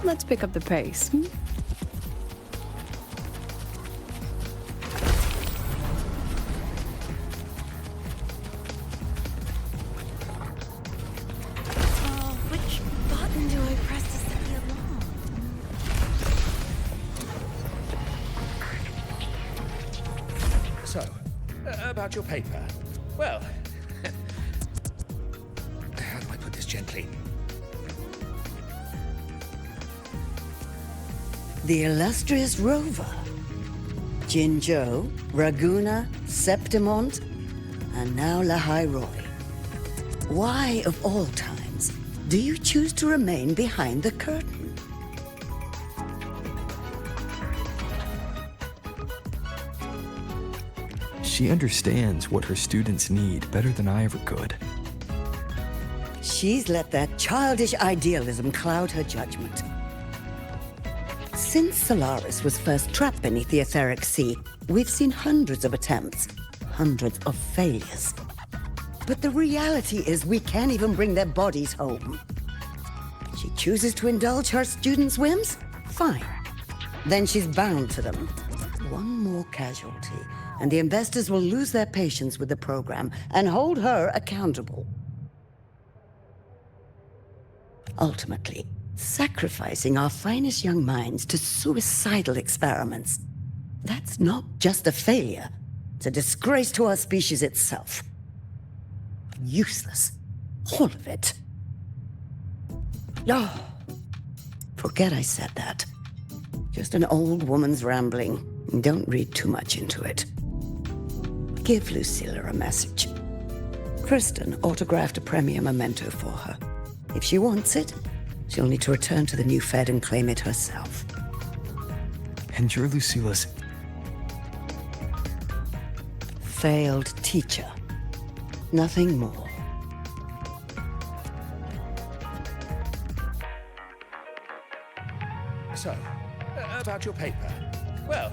Let's pick up the pace. Which button do I press to set the alarm? So, about your paper. Well, how do I put this gently? The illustrious rover. Jinzhou, Raguna, Septimont, and now Lahai Roi. Why, of all times, do you choose to remain behind the curtain? She understands what her students need better than I ever could. She's let that childish idealism cloud her judgment. Since Solaris was first trapped beneath the etheric sea, we've seen hundreds of attempts, hundreds of failures. But the reality is we can't even bring their bodies home. She chooses to indulge her students' whims? Fine. Then she's bound to them. One more casualty, and the investors will lose their patience with the program and hold her accountable. Ultimately, sacrificing our finest young minds to suicidal experiments. That's not just a failure. It's a disgrace to our species itself. Useless. All of it. Oh, forget I said that. Just an old woman's rambling. Don't read too much into it. Give Lucilla a message. Kristen autographed a premier memento for her. If she wants it, she'll need to return to the new Fed and claim it herself. And you're Lucilla's... failed teacher. Nothing more. So, about your paper. Well,